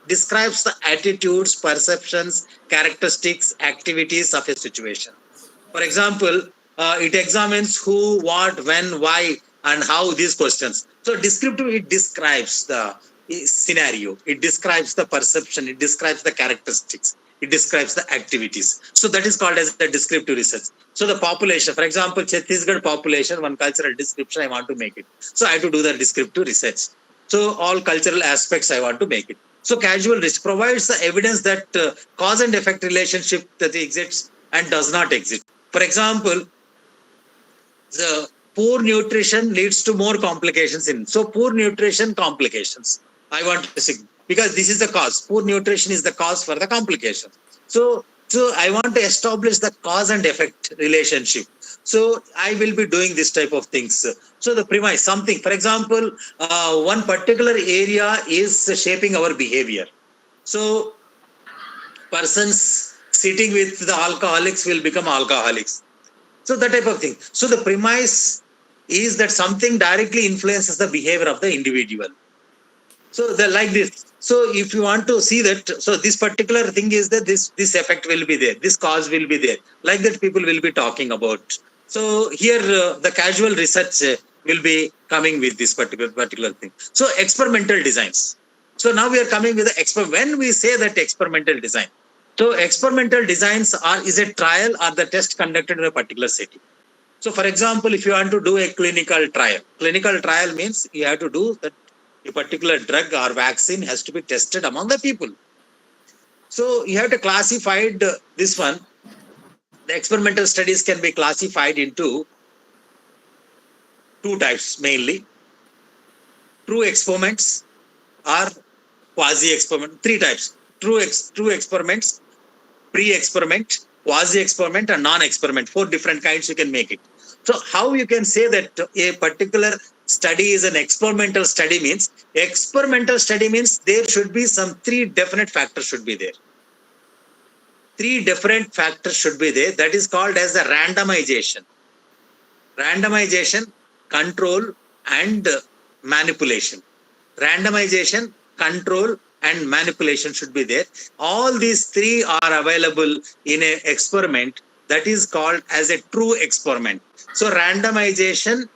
describes the attitudes, perceptions, characteristics, activities of a situation. For example, it examines who, what, when, why, and how these questions. So descriptive, it describes the scenario, it describes the perception, it describes the characteristics, it describes the activities. So that is called as the descriptive research. So the population, for example, Chhattisgarh population, one cultural description, I want to make it. So I have to do the descriptive research. So all cultural aspects I want to make it. So casual risk provides the evidence that cause and effect relationship that exists and does not exist. For example, the poor nutrition leads to more complications in. So poor nutrition complications. I want to say because this is the cause. Poor nutrition is the cause for the complication. So I want to establish the cause and effect relationship. So I will be doing this type of things. So the premise, something, for example, one particular area is shaping our behavior. So persons sitting with the alcoholics will become alcoholics. So that type of thing. So the premise is that something directly influences the behavior of the individual. So they're like this. So if you want to see that, so this particular thing is that this effect will be there, this cause will be there. Like that people will be talking about. So here the casual research will be coming with this particular thing. So experimental designs. So now we are coming with the when we say that experimental design. So experimental designs is a trial or the test conducted in a particular setting. So for example, if you want to do a clinical trial means you have to do that a particular drug or vaccine has to be tested among the people. So you have to classify this one. The experimental studies can be classified into two types mainly. True experiments or quasi-experiment. Three types. True experiments, pre-experiment, quasi-experiment and non-experiment. 4 different kinds you can make it. So how you can say that a particular study is an experimental study means there should be some 3 definite factors should be there. 3 different factors should be there. That is called as the randomization. Randomization, control and manipulation. Randomization, control and manipulation should be there. All these 3 are available in an experiment that is called as a true experiment. So randomization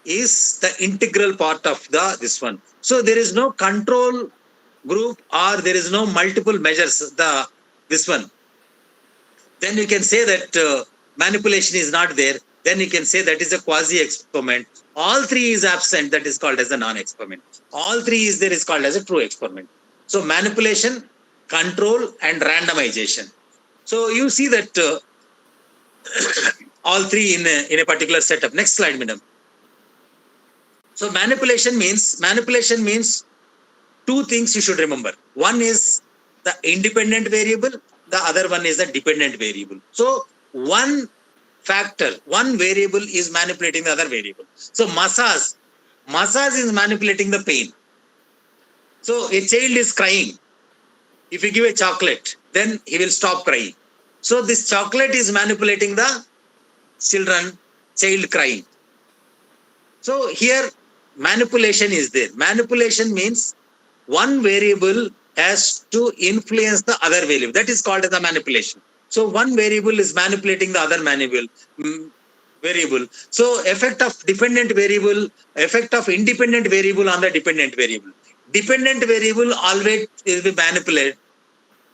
is the integral part of this one. So there is no control group or there is no multiple measures, this one. Then you can say that manipulation is not there. Then you can say that is a quasi-experiment. All 3 is absent, that is called as a non-experiment. All 3 is there is called as a true experiment. So manipulation, control and randomization. So you see that all 3 in a particular setup. Next slide, madam. So manipulation means 2 things you should remember. One is the independent variable, the other one is the dependent variable. So one variable is manipulating the other variable. So massage is manipulating the pain. So a child is crying. If you give a chocolate, then he will stop crying. So this chocolate is manipulating the child crying. So here manipulation is there. Manipulation means one variable has to influence the other variable. That is called as the manipulation. So one variable is manipulating the other variable. So effect of independent variable on the dependent variable. Dependent variable always will be manipulated.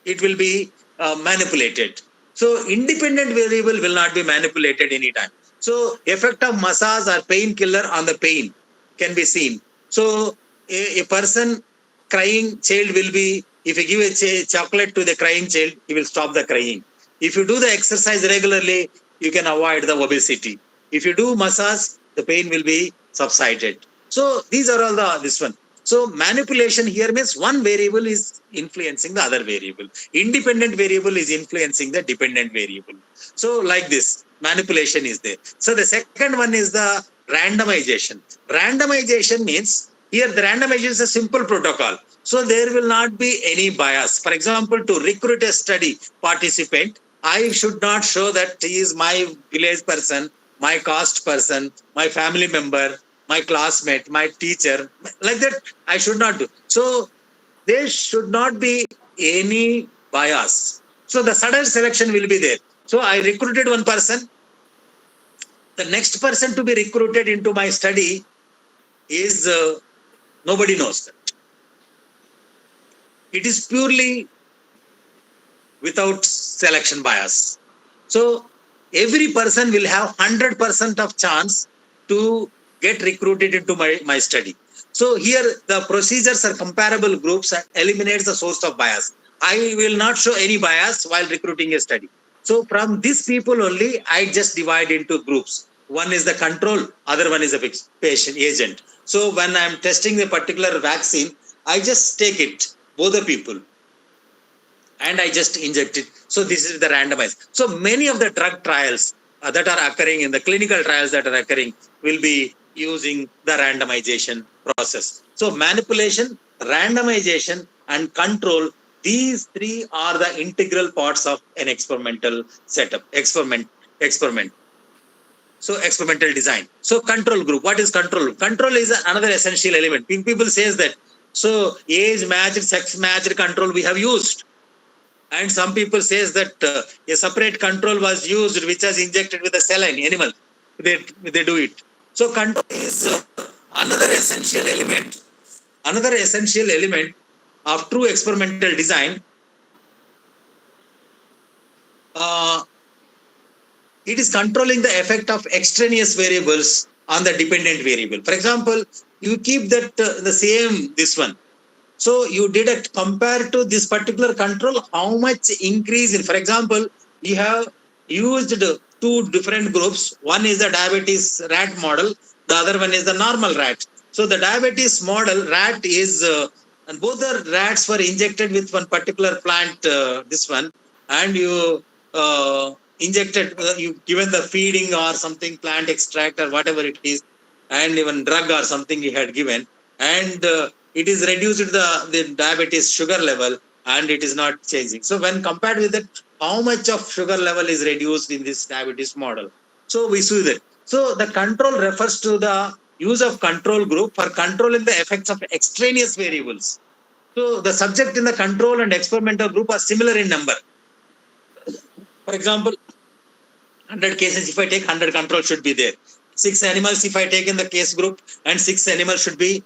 It will be manipulated. So independent variable will not be manipulated anytime. So effect of massage or painkiller on the pain can be seen. So a person crying child will be, if you give a chocolate to the crying child, he will stop the crying. If you do the exercise regularly, you can avoid the obesity. If you do massage, the pain will be subsided. So these are all this one. So manipulation here means one variable is influencing the other variable. Independent variable is influencing the dependent variable. So like this, manipulation is there. So the second one is the randomization. Randomization means here the randomization is a simple protocol. So there will not be any bias. For example, to recruit a study participant, I should not show that he is my village person, my caste person, my family member, my classmate, my teacher. Like that, I should not do. So there should not be any bias. So the sudden selection will be there. So I recruited one person. The next person to be recruited into my study is nobody knows that. It is purely without selection bias. So every person will have 100% of chance to get recruited into my study. So here the procedures are comparable groups and eliminates the source of bias. I will not show any bias while recruiting a study. So from these people only, I just divide into groups. One is the control, other one is a patient agent. So when I'm testing a particular vaccine, I just take it, both the people, and I just inject it. So this is the randomized. So many of the drug trials that are occurring in the clinical trials that are occurring will be using the randomization process. So manipulation, randomization, and control, these three are the integral parts of an experimental setup, experiment. So experimental design. So control group. What is control group? Control is another essential element. People says that, so age matched, sex matched control we have used. And some people says that a separate control was used, which was injected with a saline animal. They do it. So control is another essential element. Another essential element of true experimental design. It is controlling the effect of extraneous variables on the dependent variable. For example, you keep that the same this one. So you did a compare to this particular control, how much increase in, for example, you have used two different groups. One is the diabetes rat model, the other one is the normal rat. So the diabetes model rat is, and both the rats were injected with one particular plant, this one, and you injected, you given the feeding or something, plant extract or whatever it is, and even drug or something you had given, and it is reduced the diabetes sugar level, and it is not changing. So when compared with that, how much of sugar level is reduced in this diabetes model? So we see that. So the control refers to the use of control group for controlling the effects of extraneous variables. So the subject in the control and experimental group are similar in number. For example, 100 cases, if I take 100 control should be there. 6 animals, if I take in the case group, and 6 animals should be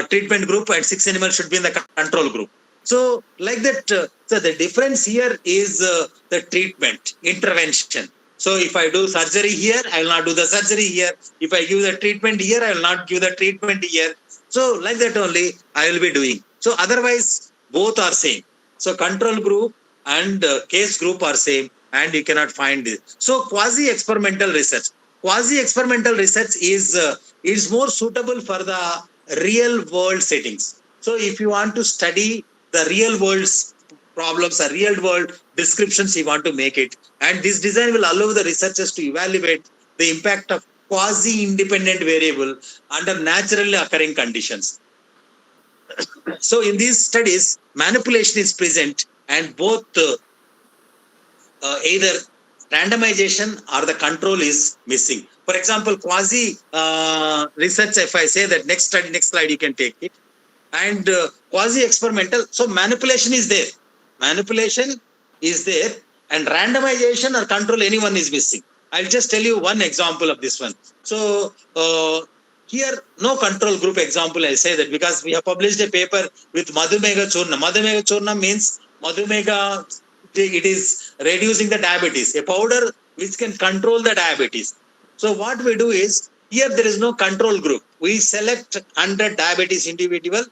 treatment group, and 6 animals should be in the control group. So like that, so the difference here is the treatment, intervention. So if I do surgery here, I will not do the surgery here. If I give the treatment here, I will not give the treatment here. So like that only I will be doing. So otherwise, both are same. So control group and case group are same, and you cannot find it. So quasi-experimental research. Quasi-experimental research is more suitable for the real-world settings. So if you want to study the real-world problems or real-world descriptions, you want to make it. And this design will allow the researchers to evaluate the impact of quasi-independent variable under naturally occurring conditions. So in these studies, manipulation is present, and both either randomization or the control is missing. For example, quasi research, if I say that next slide you can take it. And quasi experimental, so manipulation is there. Manipulation is there, and randomization or control, anyone is missing. I'll just tell you one example of this one. So here, no control group example, I say that because we have published a paper with Madhumega Churna. Madhumega Churna means Madhumega, it is reducing the diabetes, a powder which can control the diabetes. So what we do is, here there is no control group. We select 100 diabetes individual.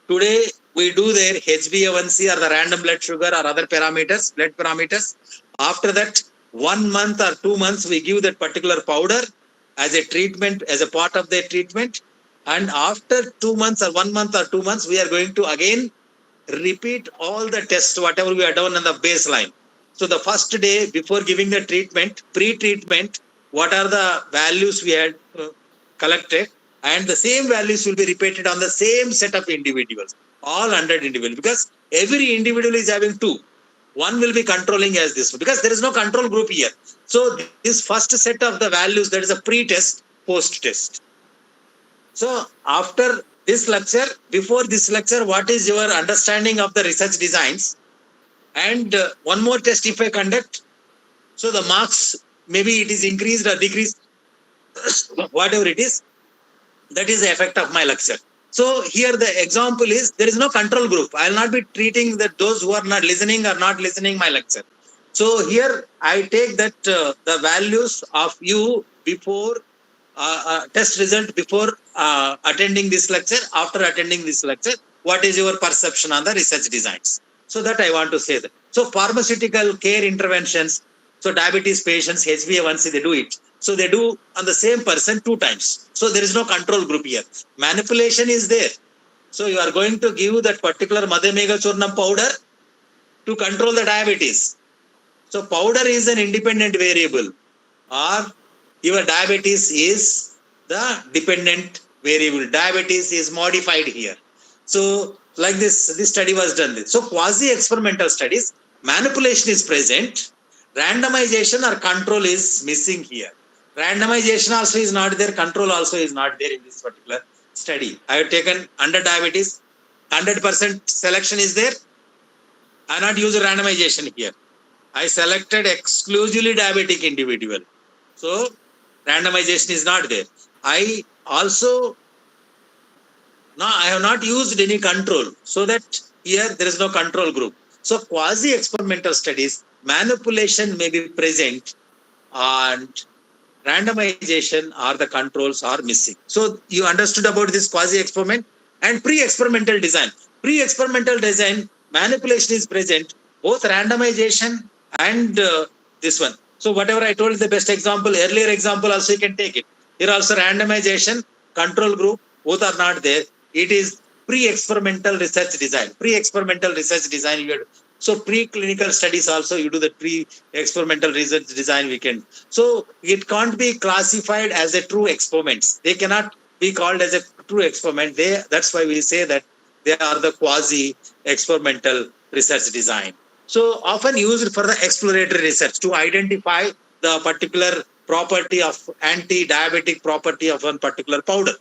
Today we do their HbA1c or the random blood sugar or other parameters, blood parameters. After that, 1 month or 2 months, we give that particular powder as a treatment, as a part of their treatment. And after 2 months or 1 month or 2 months, we are going to again repeat all the tests, whatever we have done on the baseline. So the first day before giving the treatment, pre-treatment, what are the values we had collected, and the same values will be repeated on the same set of individuals, all 100 individuals, because every individual is having 2. One will be controlling as this, because there is no control group here. So this first set of the values, that is a pre-test, post-test. So after this lecture, before this lecture, what is your understanding of the research designs? And one more test if I conduct, so the marks, maybe it is increased or decreased, whatever it is, that is the effect of my lecture. So here the example is there is no control group. I will not be treating that those who are not listening my lecture. So here I take that the values of you before test result before attending this lecture, after attending this lecture, what is your perception on the research designs? So that I want to say that. So pharmaceutical care interventions, so diabetes patients, HbA1c, they do it. So they do on the same person 2 times. So there is no control group here. Manipulation is there. So you are going to give that particular Madhyamega Churnam powder to control the diabetes. So powder is an independent variable, or your diabetes is the dependent variable. Diabetes is modified here. So like this study was done. So quasi-experimental studies, manipulation is present, randomization or control is missing here. Randomization also is not there, control also is not there in this particular study. I have taken under diabetes, 100% selection is there. I not use randomization here. I selected exclusively diabetic individual. So randomization is not there. I also, I have not used any control, so that here there is no control group. So quasi-experimental studies, manipulation may be present and randomization or the controls are missing. So you understood about this quasi-experiment and pre-experimental design. Pre-experimental design, manipulation is present, both randomization and this one. So whatever I told, the best example, earlier example also you can take it. Here also randomization, control group, both are not there. It is pre-experimental research design. Pre-experimental research design. So pre-clinical studies also you do the pre-experimental research design we can. So it can't be classified as a true experiments. They cannot be called as a true experiment. That's why we say that they are the quasi-experimental research design. So often used for the exploratory research to identify the particular property of anti-diabetic property of one particular powder.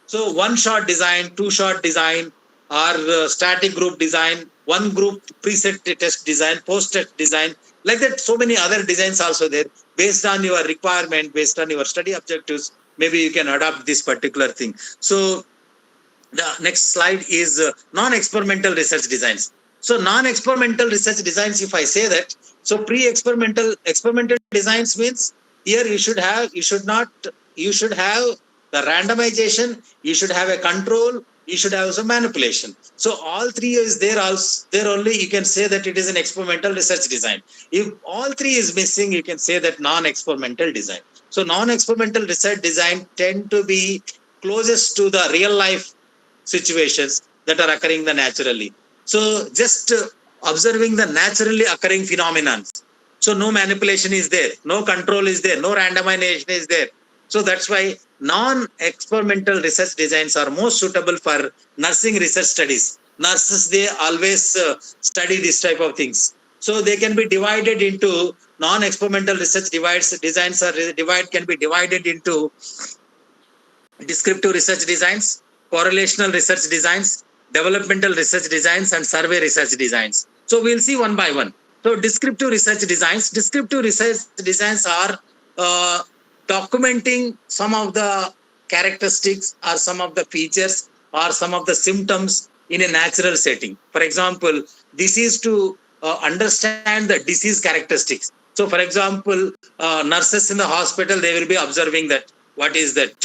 So one-shot design, two-shot design, or static group design, one group preset test design, post-test design, like that. So many other designs also there based on your requirement, based on your study objectives. Maybe you can adopt this particular thing. So the next slide is non-experimental research designs. So non-experimental research designs, if I say that, so pre-experimental experimental designs means here you should have the randomization, you should have a control, you should have some manipulation. So all three is there also, there only you can say that it is an experimental research design. If all three is missing, you can say that non-experimental design. So non-experimental research design tend to be closest to the real life situations that are occurring naturally. So just observing the naturally occurring phenomenon. So no manipulation is there, no control is there, no randomization is there. So that's why non-experimental research designs are most suitable for nursing research studies. Nurses, they always study this type of things. So they can be divided into non-experimental research designs can be divided into descriptive research designs, correlational research designs, developmental research designs, and survey research designs. So we'll see one by one. So descriptive research designs are documenting some of the characteristics or some of the features or some of the symptoms in a natural setting. For example, this is to understand the disease characteristics. So for example, nurses in the hospital, they will be observing that what is that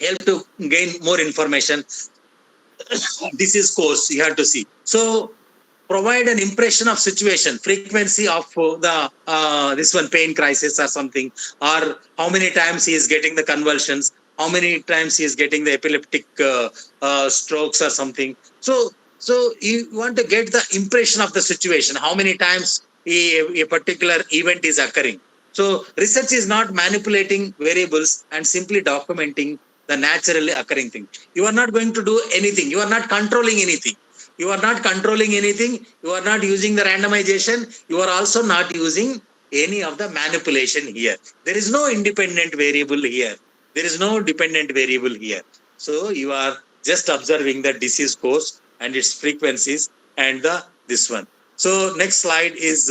help to gain more information. Disease course you have to see. So provide an impression of situation, frequency of the this one pain crisis or something, or how many times he is getting the convulsions, how many times he is getting the epileptic strokes or something. So you want to get the impression of the situation, how many times a particular event is occurring. So research is not manipulating variables and simply documenting the naturally occurring thing. You are not going to do anything. You are not controlling anything. You are not controlling anything. You are not using the randomization. You are also not using any of the manipulation here. There is no independent variable here. There is no dependent variable here. So you are just observing the disease course and its frequencies and this one. So next slide is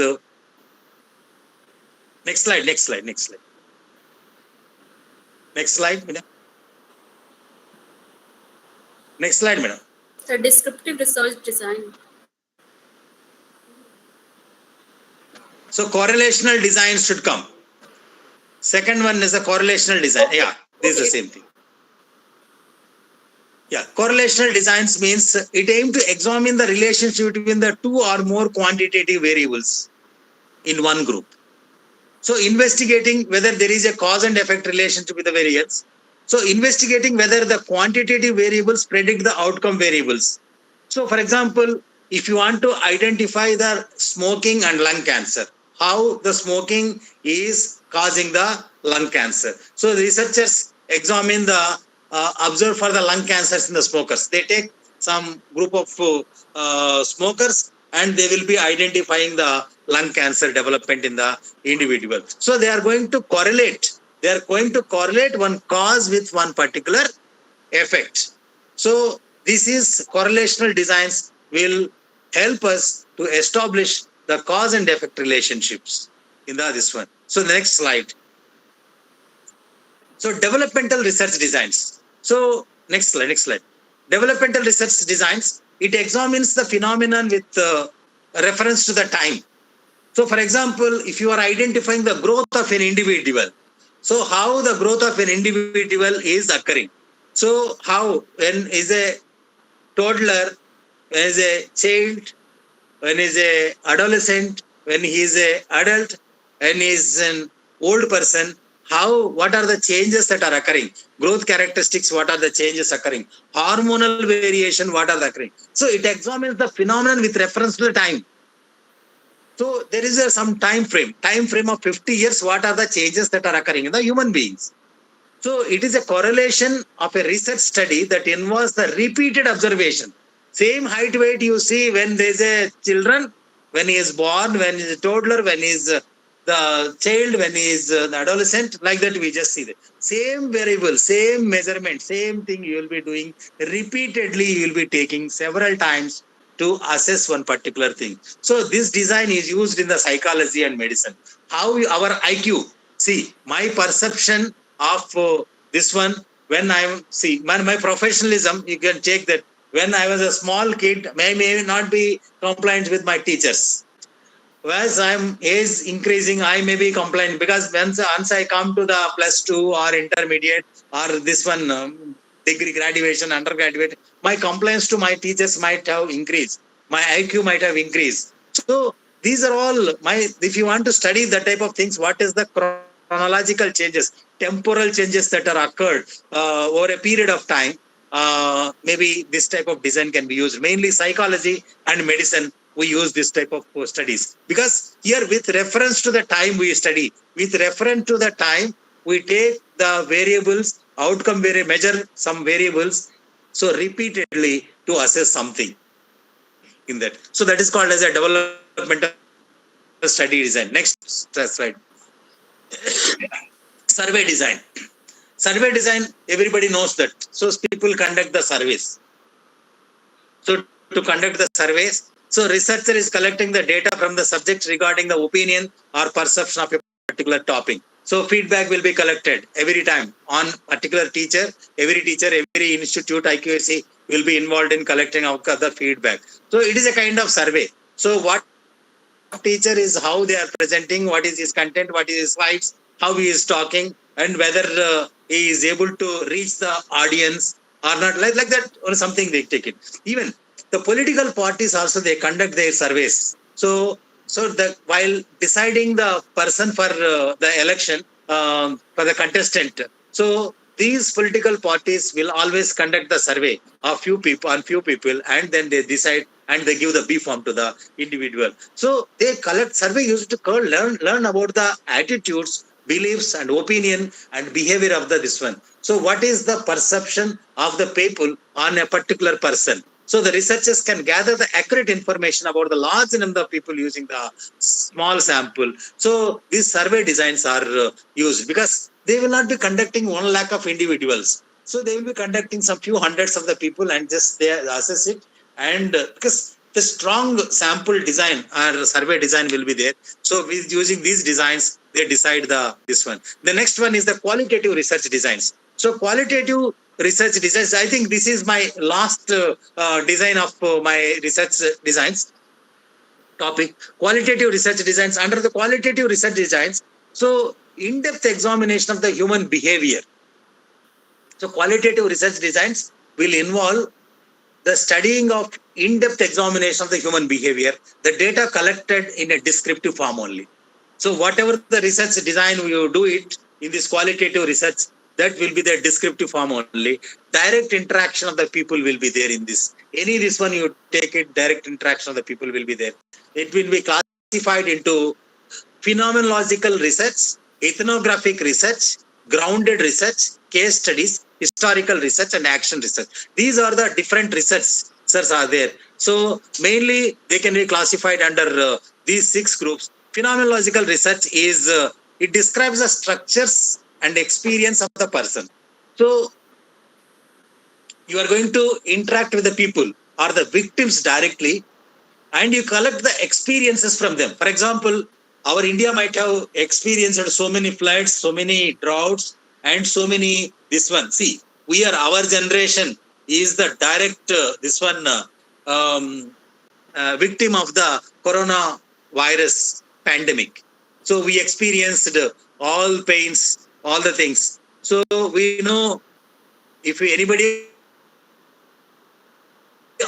next slide. Next slide. Next slide, madam. The descriptive research design. So correlational design should come. Second one is a correlational design. Okay. Yeah, this is the same thing. Yeah, correlational designs means it aims to examine the relationship between the two or more quantitative variables in one group. So investigating whether there is a cause and effect relationship with the variance. So investigating whether the quantitative variables predict the outcome variables. So for example, if you want to identify the smoking and lung cancer, how the smoking is causing the lung cancer. So the researchers examine the observe for the lung cancers in the smokers. They take some group of smokers and they will be identifying the lung cancer development in the individual. So they are going to correlate. They are going to correlate one cause with one particular effect. So this is correlational designs will help us to establish the cause and effect relationships in this one. So the next slide. So developmental research designs. So next slide. Developmental research designs, it examines the phenomenon with reference to the time. So for example, if you are identifying the growth of an individual, so how the growth of an individual is occurring. So how when is a toddler, when is a child, when is a adolescent, when he is a adult, when he is an old person, what are the changes that are occurring? Growth characteristics, what are the changes occurring? Hormonal variation, what are the occurring? So it examines the phenomenon with reference to the time. So there is some time frame of 50 years, what are the changes that are occurring in the human beings? So it is a correlation of a research study that involves the repeated observation. Same height weight you see when there is a children, when he is born, when he is a toddler, when he is the child, when he is the adolescent, like that we just see that. Same variable, same measurement, same thing you will be doing repeatedly, you will be taking several times to assess one particular thing. So this design is used in the psychology and medicine. How our IQ, see my perception of this one, when I'm my professionalism, you can check that when I was a small kid, may not be compliant with my teachers. As I'm age increasing, I may be compliant because once I come to the +2 or intermediate or this one degree graduation, undergraduate, my compliance to my teachers might have increased. My IQ might have increased. So these are all if you want to study the type of things, what is the chronological changes, temporal changes that are occurred over a period of time, maybe this type of design can be used. Mainly psychology and medicine, we use this type of studies. Because here with reference to the time we study, with reference to the time, we take the variables, outcome measure some variables, so repeatedly to assess something in that. So that is called as a developmental study design. Next slide. Survey design. Survey design, everybody knows that. So people conduct the surveys. So to conduct the surveys, so researcher is collecting the data from the subject regarding the opinion or perception of a particular topic. So feedback will be collected every time on particular teacher, every institute, IQAC will be involved in collecting of the feedback. So it is a kind of survey. So what teacher is, how they are presenting, what is his content, what is his slides, how he is talking, and whether he is able to reach the audience or not, like that, or something they take it. Even the political parties also, they conduct their surveys. So while deciding the person for the election, for the contestant, so these political parties will always conduct the survey of few people, and then they decide and they give the B form to the individual. So they collect survey used to learn about the attitudes, beliefs and opinion and behavior of this one. So what is the perception of the people on a particular person? So the researchers can gather the accurate information about the large number of people using the small sample. So these survey designs are used because they will not be conducting 1 lakh of individuals. So they will be conducting some few hundreds of the people and just they assess it. And because the strong sample design or survey design will be there. So with using these designs, they decide this one. The next one is the qualitative research designs. So qualitative research designs. I think this is my last design of my research designs topic. Qualitative research designs. Under the qualitative research designs, so in-depth examination of the human behavior. So qualitative research designs will involve the studying of in-depth examination of the human behavior, the data collected in a descriptive form only. So whatever the research design you do it in this qualitative research, that will be the descriptive form only. Direct interaction of the people will be there in this. Any this one you take it, direct interaction of the people will be there. It will be classified into phenomenological research, ethnographic research, grounded research, case studies, historical research, and action research. These are the different researches are there. So mainly they can be classified under these 6 groups. Phenomenological research is it describes the structures and experience of the person. So you are going to interact with the people or the victims directly, and you collect the experiences from them. For example, our India might have experienced so many floods, so many droughts, and so many this one. See, we are our generation is the direct victim of the coronavirus pandemic. So we experienced all pains, all the things. So we know if anybody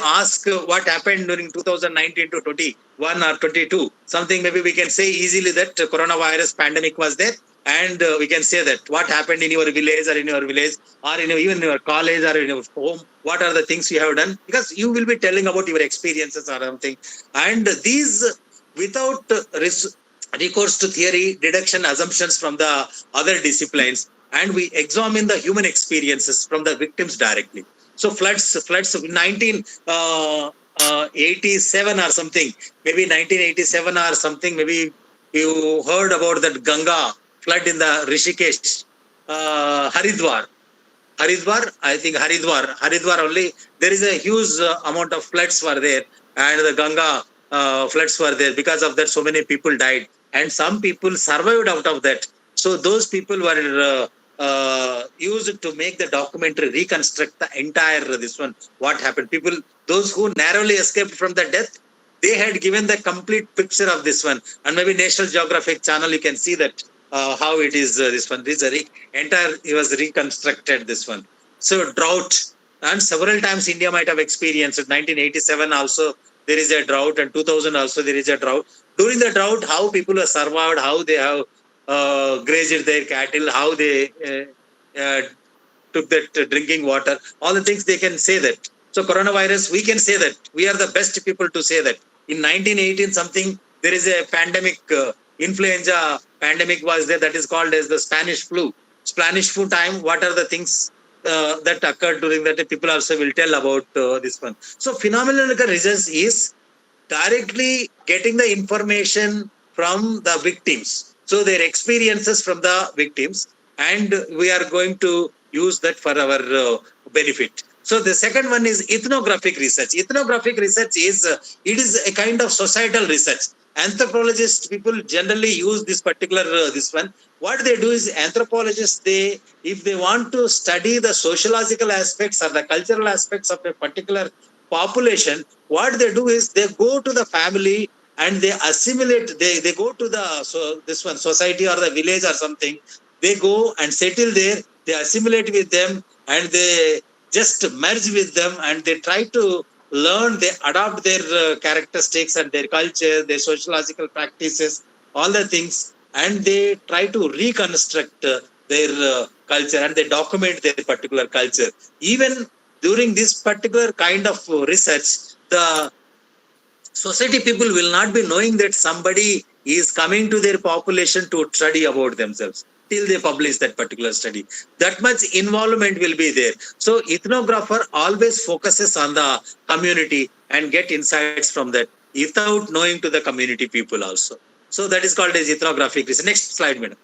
ask what happened during 2019 to 21 or 22, something maybe we can say easily that coronavirus pandemic was there, and we can say that what happened in your village or in your village or in even in your college or in your home, what are the things you have done, because you will be telling about your experiences or something. And these without recourse to theory, deduction, assumptions from the other disciplines, and we examine the human experiences from the victims directly. So floods of 1987 or something, maybe 1987 or something, maybe you heard about that Ganga flood in the Rishikesh, Haridwar, I think Haridwar only. There is a huge amount of floods were there, and the Ganga floods were there. Because of that, so many people died, and some people survived out of that. So those people were used to make the documentary, reconstruct the entire this one, what happened. People, those who narrowly escaped from the death, they had given the complete picture of this one. And maybe National Geographic channel, you can see that how it is this one. This entire it was reconstructed this one. So drought, and several times India might have experienced it. 1987 also there is a drought, and 2000 also there is a drought. During the drought, how people have survived, how they have grazed their cattle, how they took that drinking water, all the things they can say that. So coronavirus, we can say that we are the best people to say that. In 1918 something, there is a pandemic, influenza pandemic was there, that is called as the Spanish flu. Spanish flu time, what are the things that occurred during that? People also will tell about this one. So phenomenological research is directly getting the information from the victims. So their experiences from the victims, and we are going to use that for our benefit. So the second one is ethnographic research. Ethnographic research is it is a kind of societal research. Anthropologists, people generally use this particular this one. What they do is anthropologists, they, if they want to study the sociological aspects or the cultural aspects of a particular population, what they do is they go to the family and they assimilate. They go to the this one society or the village or something. They go and settle there. They assimilate with them, and they just merge with them, and they try to learn. They adopt their characteristics and their culture, their sociological practices, all the things, and they try to reconstruct their culture, and they document their particular culture. Even during this particular kind of research, the society people will not be knowing that somebody is coming to their population to study about themselves till they publish that particular study. That much involvement will be there. So ethnographer always focuses on the community and get insights from that without knowing to the community people also. So that is called as ethnographic research. Next slide, madam.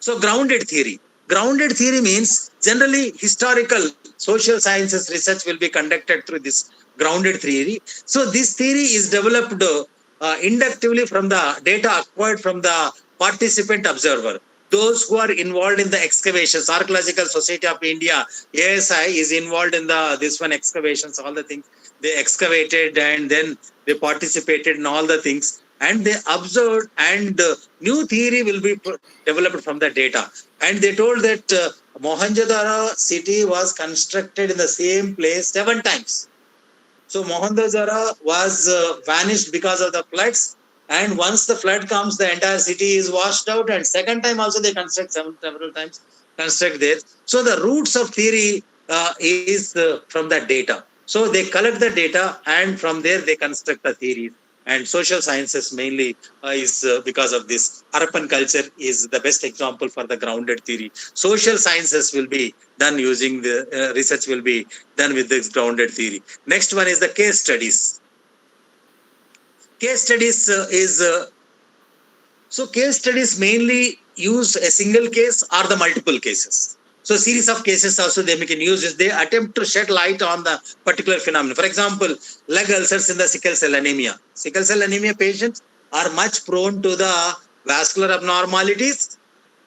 So grounded theory. Grounded theory means generally historical social sciences research will be conducted through this grounded theory. So this theory is developed inductively from the data acquired from the participant observer. those who are involved in the excavations, Archaeological Society of India, ASI is involved in this one excavations, all the things. They excavated and then they participated in all the things and they observed, and new theory will be developed from the data. And they told that Mohenjo-daro city was constructed in the same place 7 times. So Mohenjo-daro was vanished because of the floods. And once the flood comes, the entire city is washed out. And second time also they construct several times, construct there. So the roots of theory is from that data. So they collect the data and from there they construct the theories. And social sciences mainly is because of this. Harappan culture is the best example for the grounded theory. Social sciences will be done using the research will be done with this grounded theory. Next one is the case studies. Case studies so case studies mainly use a single case or the multiple cases. So series of cases also they can use is they attempt to shed light on the particular phenomenon. For example, leg ulcers in the sickle cell anemia. Sickle cell anemia patients are much prone to the vascular abnormalities.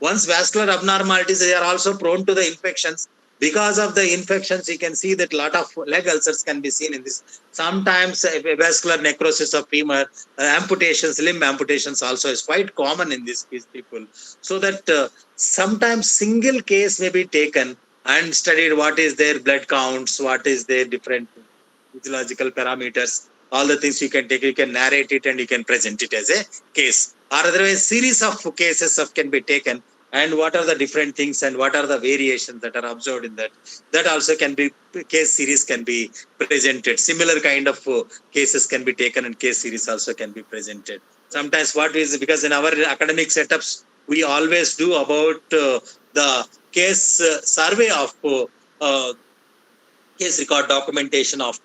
Once vascular abnormalities, they are also prone to the infections. Because of the infections, you can see that a lot of leg ulcers can be seen in this. Sometimes vascular necrosis of femur, amputations, limb amputations also is quite common in these people. So that sometimes single case may be taken and studied what is their blood counts, what is their different physiological parameters, all the things you can take, you can narrate it and you can present it as a case. Or otherwise, series of cases can be taken and what are the different things and what are the variations that are observed in that. That also can be, case series can be presented. Similar kind of cases can be taken and case series also can be presented. Sometimes what is, because in our academic setups, we always do about the case survey of case record documentation of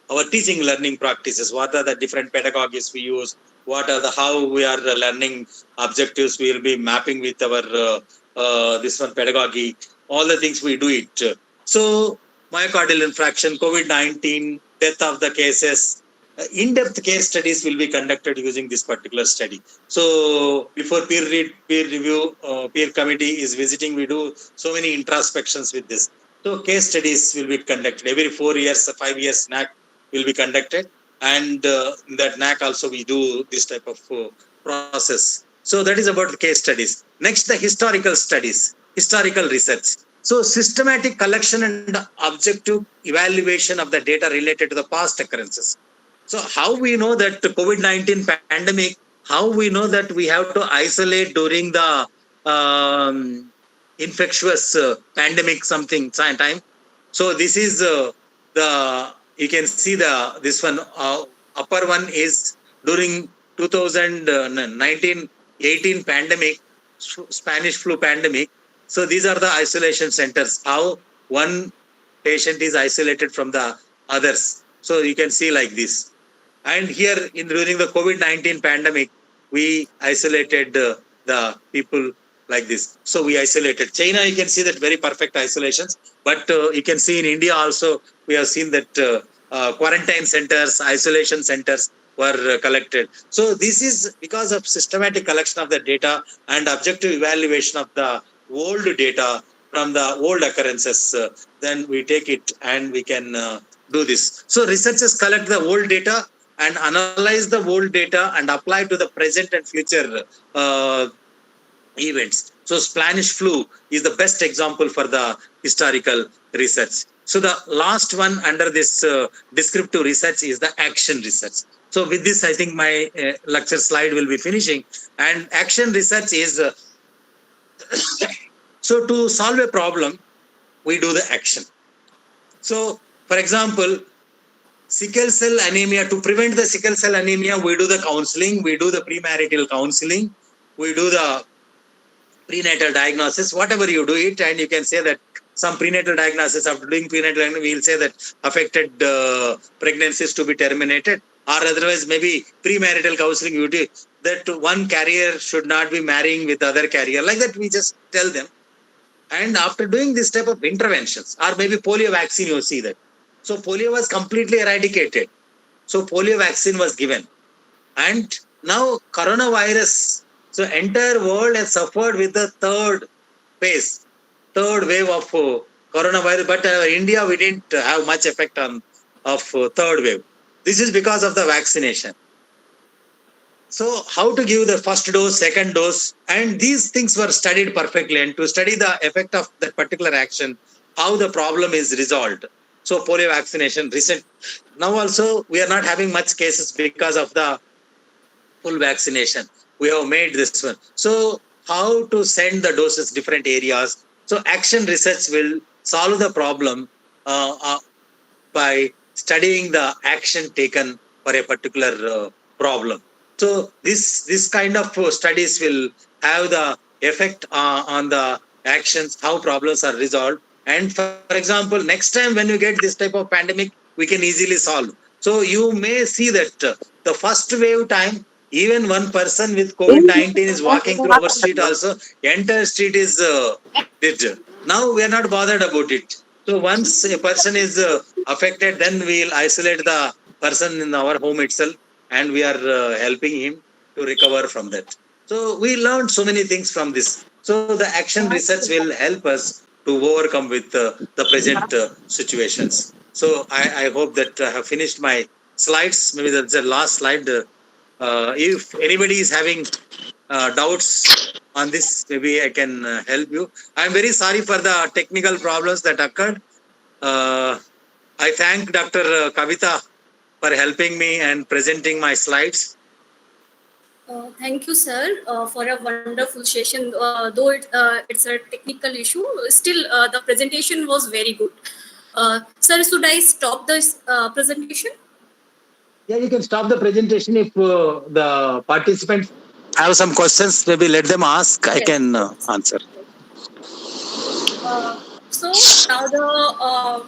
our teaching learning practices. What are the different pedagogies we use? What are the how we are learning objectives? We will be mapping with our this one pedagogy. All the things we do it. So myocardial infarction, COVID-19, death of the cases. In-depth case studies will be conducted using this particular study. So before peer review, peer committee is visiting, we do so many introspections with this. So case studies will be conducted every 4 years, 5 years. NAC will be conducted, and in that NAC also we do this type of process. So that is about the case studies. Next, the historical studies, historical research. So systematic collection and objective evaluation of the data related to the past occurrences. So how we know that the COVID-19 pandemic, how we know that we have to isolate during the infectious pandemic something time. So this is the, you can see this one, upper one is during 2019-18 pandemic, Spanish flu pandemic. So these are the isolation centers, how one patient is isolated from the others. So you can see like this. And here during the COVID-19 pandemic, we isolated the people like this. So we isolated. China, you can see that very perfect isolations. But you can see in India also, we have seen that quarantine centers, isolation centers were collected. So this is because of systematic collection of the data and objective evaluation of the old data from the old occurrences. Then we take it and we can do this. So researchers collect the old data and analyze the old data and apply to the present and future events. So Spanish flu is the best example for the historical research. So the last one under this descriptive research is the action research. So with this, I think my lecture slide will be finishing. And action research is, so to solve a problem, we do the action. So for example, sickle cell anemia, to prevent the sickle cell anemia, we do the counseling, we do the premarital counseling, we do the prenatal diagnosis, whatever you do it, and you can say that some prenatal diagnosis, after doing prenatal diagnosis, we will say that affected pregnancies to be terminated, or otherwise maybe premarital counseling, you do that one carrier should not be marrying with other carrier, like that we just tell them. And after doing this type of interventions, or maybe polio vaccine, you see that. So polio was completely eradicated. So polio vaccine was given. And now coronavirus So entire world has suffered with the third wave of coronavirus, but India, we didn't have much effect on of third wave. This is because of the vaccination. So how to give the first dose, second dose, and these things were studied perfectly. And to study the effect of that particular action, how the problem is resolved. So polio vaccination, recent. Now also we are not having much cases because of the full vaccination. We have made this one. So how to send the doses different areas. So action research will solve the problem by studying the action taken for a particular problem. So this kind of studies will have the effect on the actions, how problems are resolved. And for example, next time when you get this type of pandemic, we can easily solve. So you may see that the first wave time, even one person with COVID-19 is walking through our street also, entire street is did. Now we are not bothered about it. So once a person is affected, then we'll isolate the person in our home itself, and we are helping him to recover from that. So we learned so many things from this. So the action research will help us to overcome with the present situations. So I hope that I have finished my slides. Maybe that's the last slide. If anybody is having doubts on this, maybe I can help you. I'm very sorry for the technical problems that occurred. I thank Dr. Kavita for helping me and presenting my slides. Thank you, sir, for a wonderful session. Though it's a technical issue, still the presentation was very good. Sir, should I stop this presentation? Yeah, you can stop the presentation if the participants have some questions. Maybe let them ask. I can answer. So now the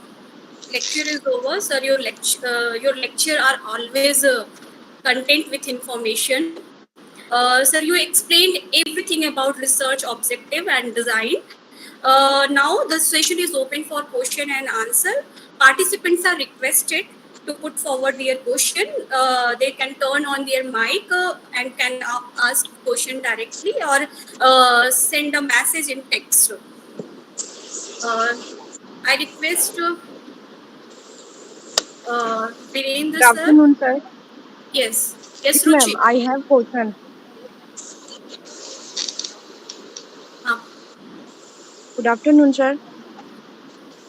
lecture is over, sir. Your lecture are always content with information. Sir, you explained everything about research objective and design. Now the session is open for question and answer. Participants are requested to put forward their question. They can turn on their mic and can ask question directly or send a message in text. I request Virendra Good sir. afternoon, sir. Yes, Yes, Ruchi. ma'am. I have question. Good afternoon sir.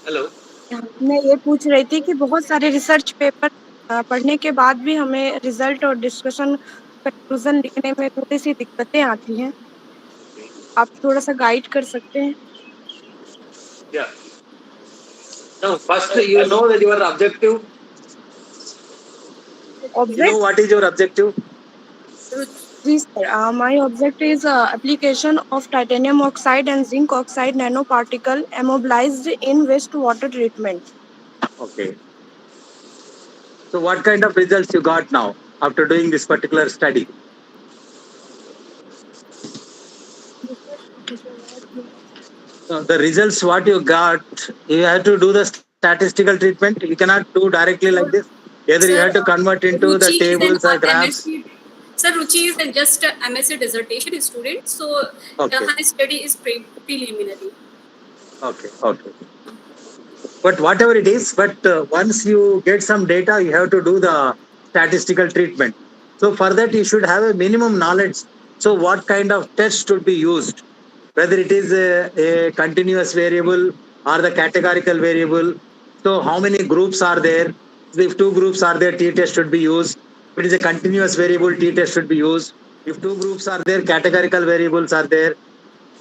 Hello. मैं ये पूछ रही थी कि बहुत सारे research paper पढ़ने के बाद भी हमें रिजल्ट और डिस्कशन कंक्लूजन लिखने में थोड़ी सी दिक्कतें आती हैं. आप थोड़ा सा गाइड कर सकते हैं? Yeah. No, first you know that your objective. You know what is your objective? Yes, sir. My objective is application of titanium oxide and zinc oxide nanoparticle immobilized in wastewater treatment. Okay. So what kind of results you got now after doing this particular study? The results what you got, you have to do the statistical treatment. You cannot do directly like this. Either you have to convert into the tables or graphs. Sir, Ruchi is just a MSc dissertation student, so her study is preliminary. Okay. But whatever it is, but once you get some data, you have to do the statistical treatment. So for that, you should have a minimum knowledge. So what kind of test should be used? Whether it is a continuous variable or the categorical variable. So how many groups are there? If two groups are there, t-test should be used. If it is a continuous variable, t-test should be used. If two groups are there, categorical variables are there,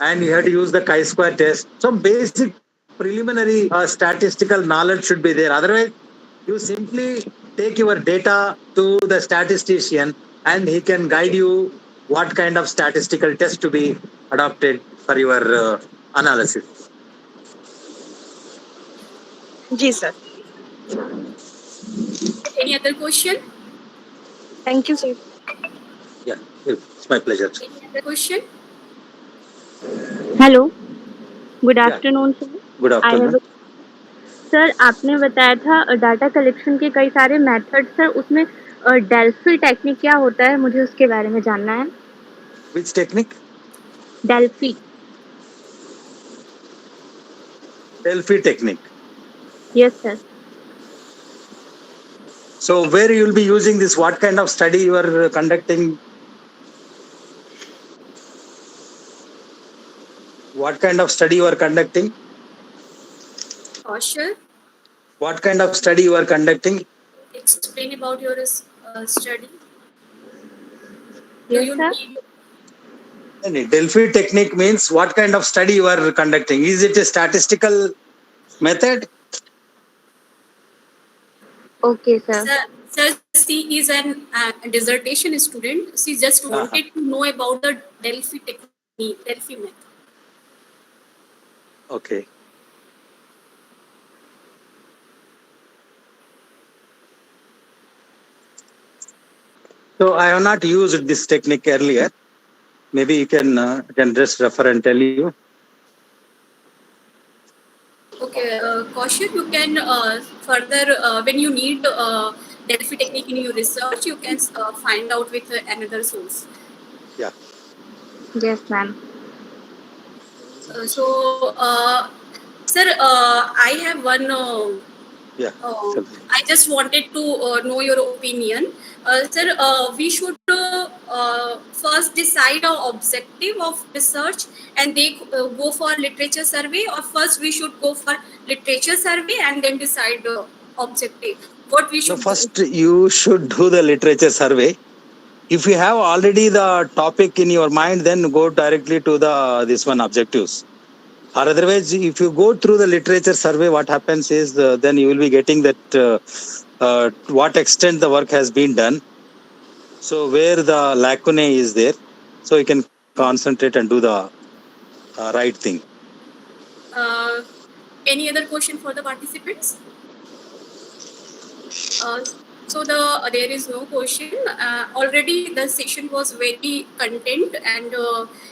and you have to use the chi-square test. Some basic preliminary statistical knowledge should be there. Otherwise, you simply take your data to the statistician and he can guide you what kind of statistical test to be adopted for your analysis. Yes, sir. Any other question? Thank you, sir. Yeah, it's my pleasure. Any other question? Hello, good afternoon sir. Good afternoon. Sir, आपने बताया था data collection के कई सारे methods हैं, उसमें Delphi technique क्या होता है, मुझे उसके बारे में जानना है. Which technique? Delphi. Delphi technique. Yes, sir. So where you will be using this? What kind of study you are conducting? What kind of study you are conducting? Kaushal, What kind of study you are conducting? explain about your study. Do Yes, you sir. need Delphi technique means what kind of study you are conducting? Is it a statistical method? Okay, sir. Sir, she is an dissertation student. She just wanted to know about the Delphi technique, Delphi method. Okay. So I have not used this technique earlier. Maybe you can just refer and tell you. Okay, Kaushik, you can further, when you need Delphi technique in your research, you can find out with another source. Yeah. Yes, ma'am. So, sir, I have one. Yeah. I just wanted to know your opinion. Sir, we should first decide our objective of research and they go for literature survey, or first we should go for literature survey and then decide objective. What we No, should go? first you should do the literature survey. If you have already the topic in your mind, then go directly to the this one objectives. Or otherwise, if you go through the literature survey, what happens is then you will be getting that to what extent the work has been done. So where the lacunae is there, so you can concentrate and do the right thing. Uh, any other question for the participants? So there is no question. Already the session was very content and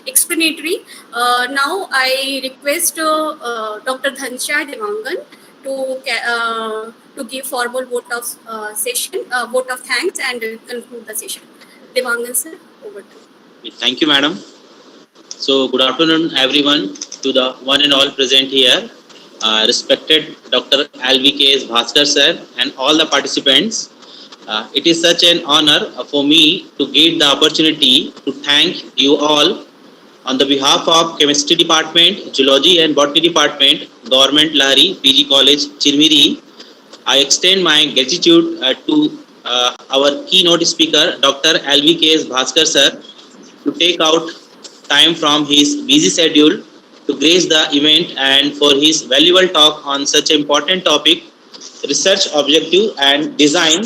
explanatory. Now I request Dr. Dhanchai Devangan to give formal vote of vote of thanks and conclude the session. Devangan sir, over to you. Thank you, madam. So, good afternoon, everyone, to the one and all present here. Respected Dr. LVKS Bhaskar sir and all the participants. It is such an honor for me to get the opportunity to thank you all on the behalf of Chemistry Department, Geology and Botany Department, Government Lahari PG College, Chirmiri. I extend my gratitude to our keynote speaker, Dr. LVKS Bhaskar sir, to take out time from his busy schedule to grace the event and for his valuable talk on such an important topic, research objective and design.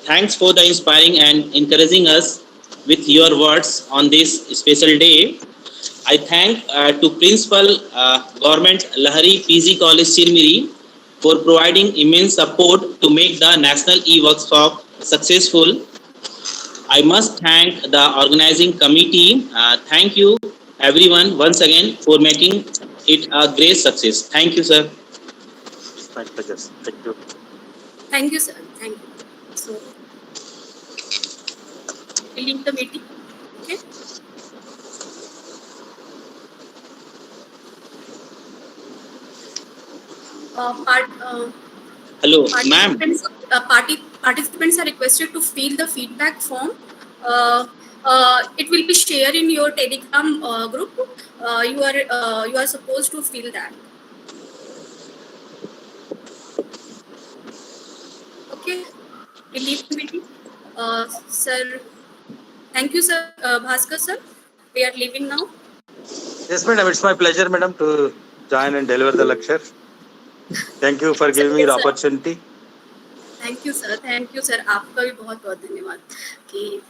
Thanks for the inspiring and encouraging us with your words on this special day. I thank to Principal Government Lahari PG College Chirmiri for providing immense support to make the National E-Workshop successful. I must thank the organizing committee. Thank you everyone once again for making it a great success. Thank you, sir. My pleasure. Thank you. Thank you, sir. Thank you. So, we leave the meeting. Okay. Hello, ma'am. Participants are requested to fill the feedback form. It will be shared in your Telegram group. You are supposed to fill that. Okay, we leave the meeting. Sir, thank you, sir. Bhaskar sir, we are leaving now. Yes, madam. It's my pleasure, madam, to join and deliver the lecture. Thank you for giving me the opportunity. Thank you sir आपका भी बहुत बहुत धन्यवाद कि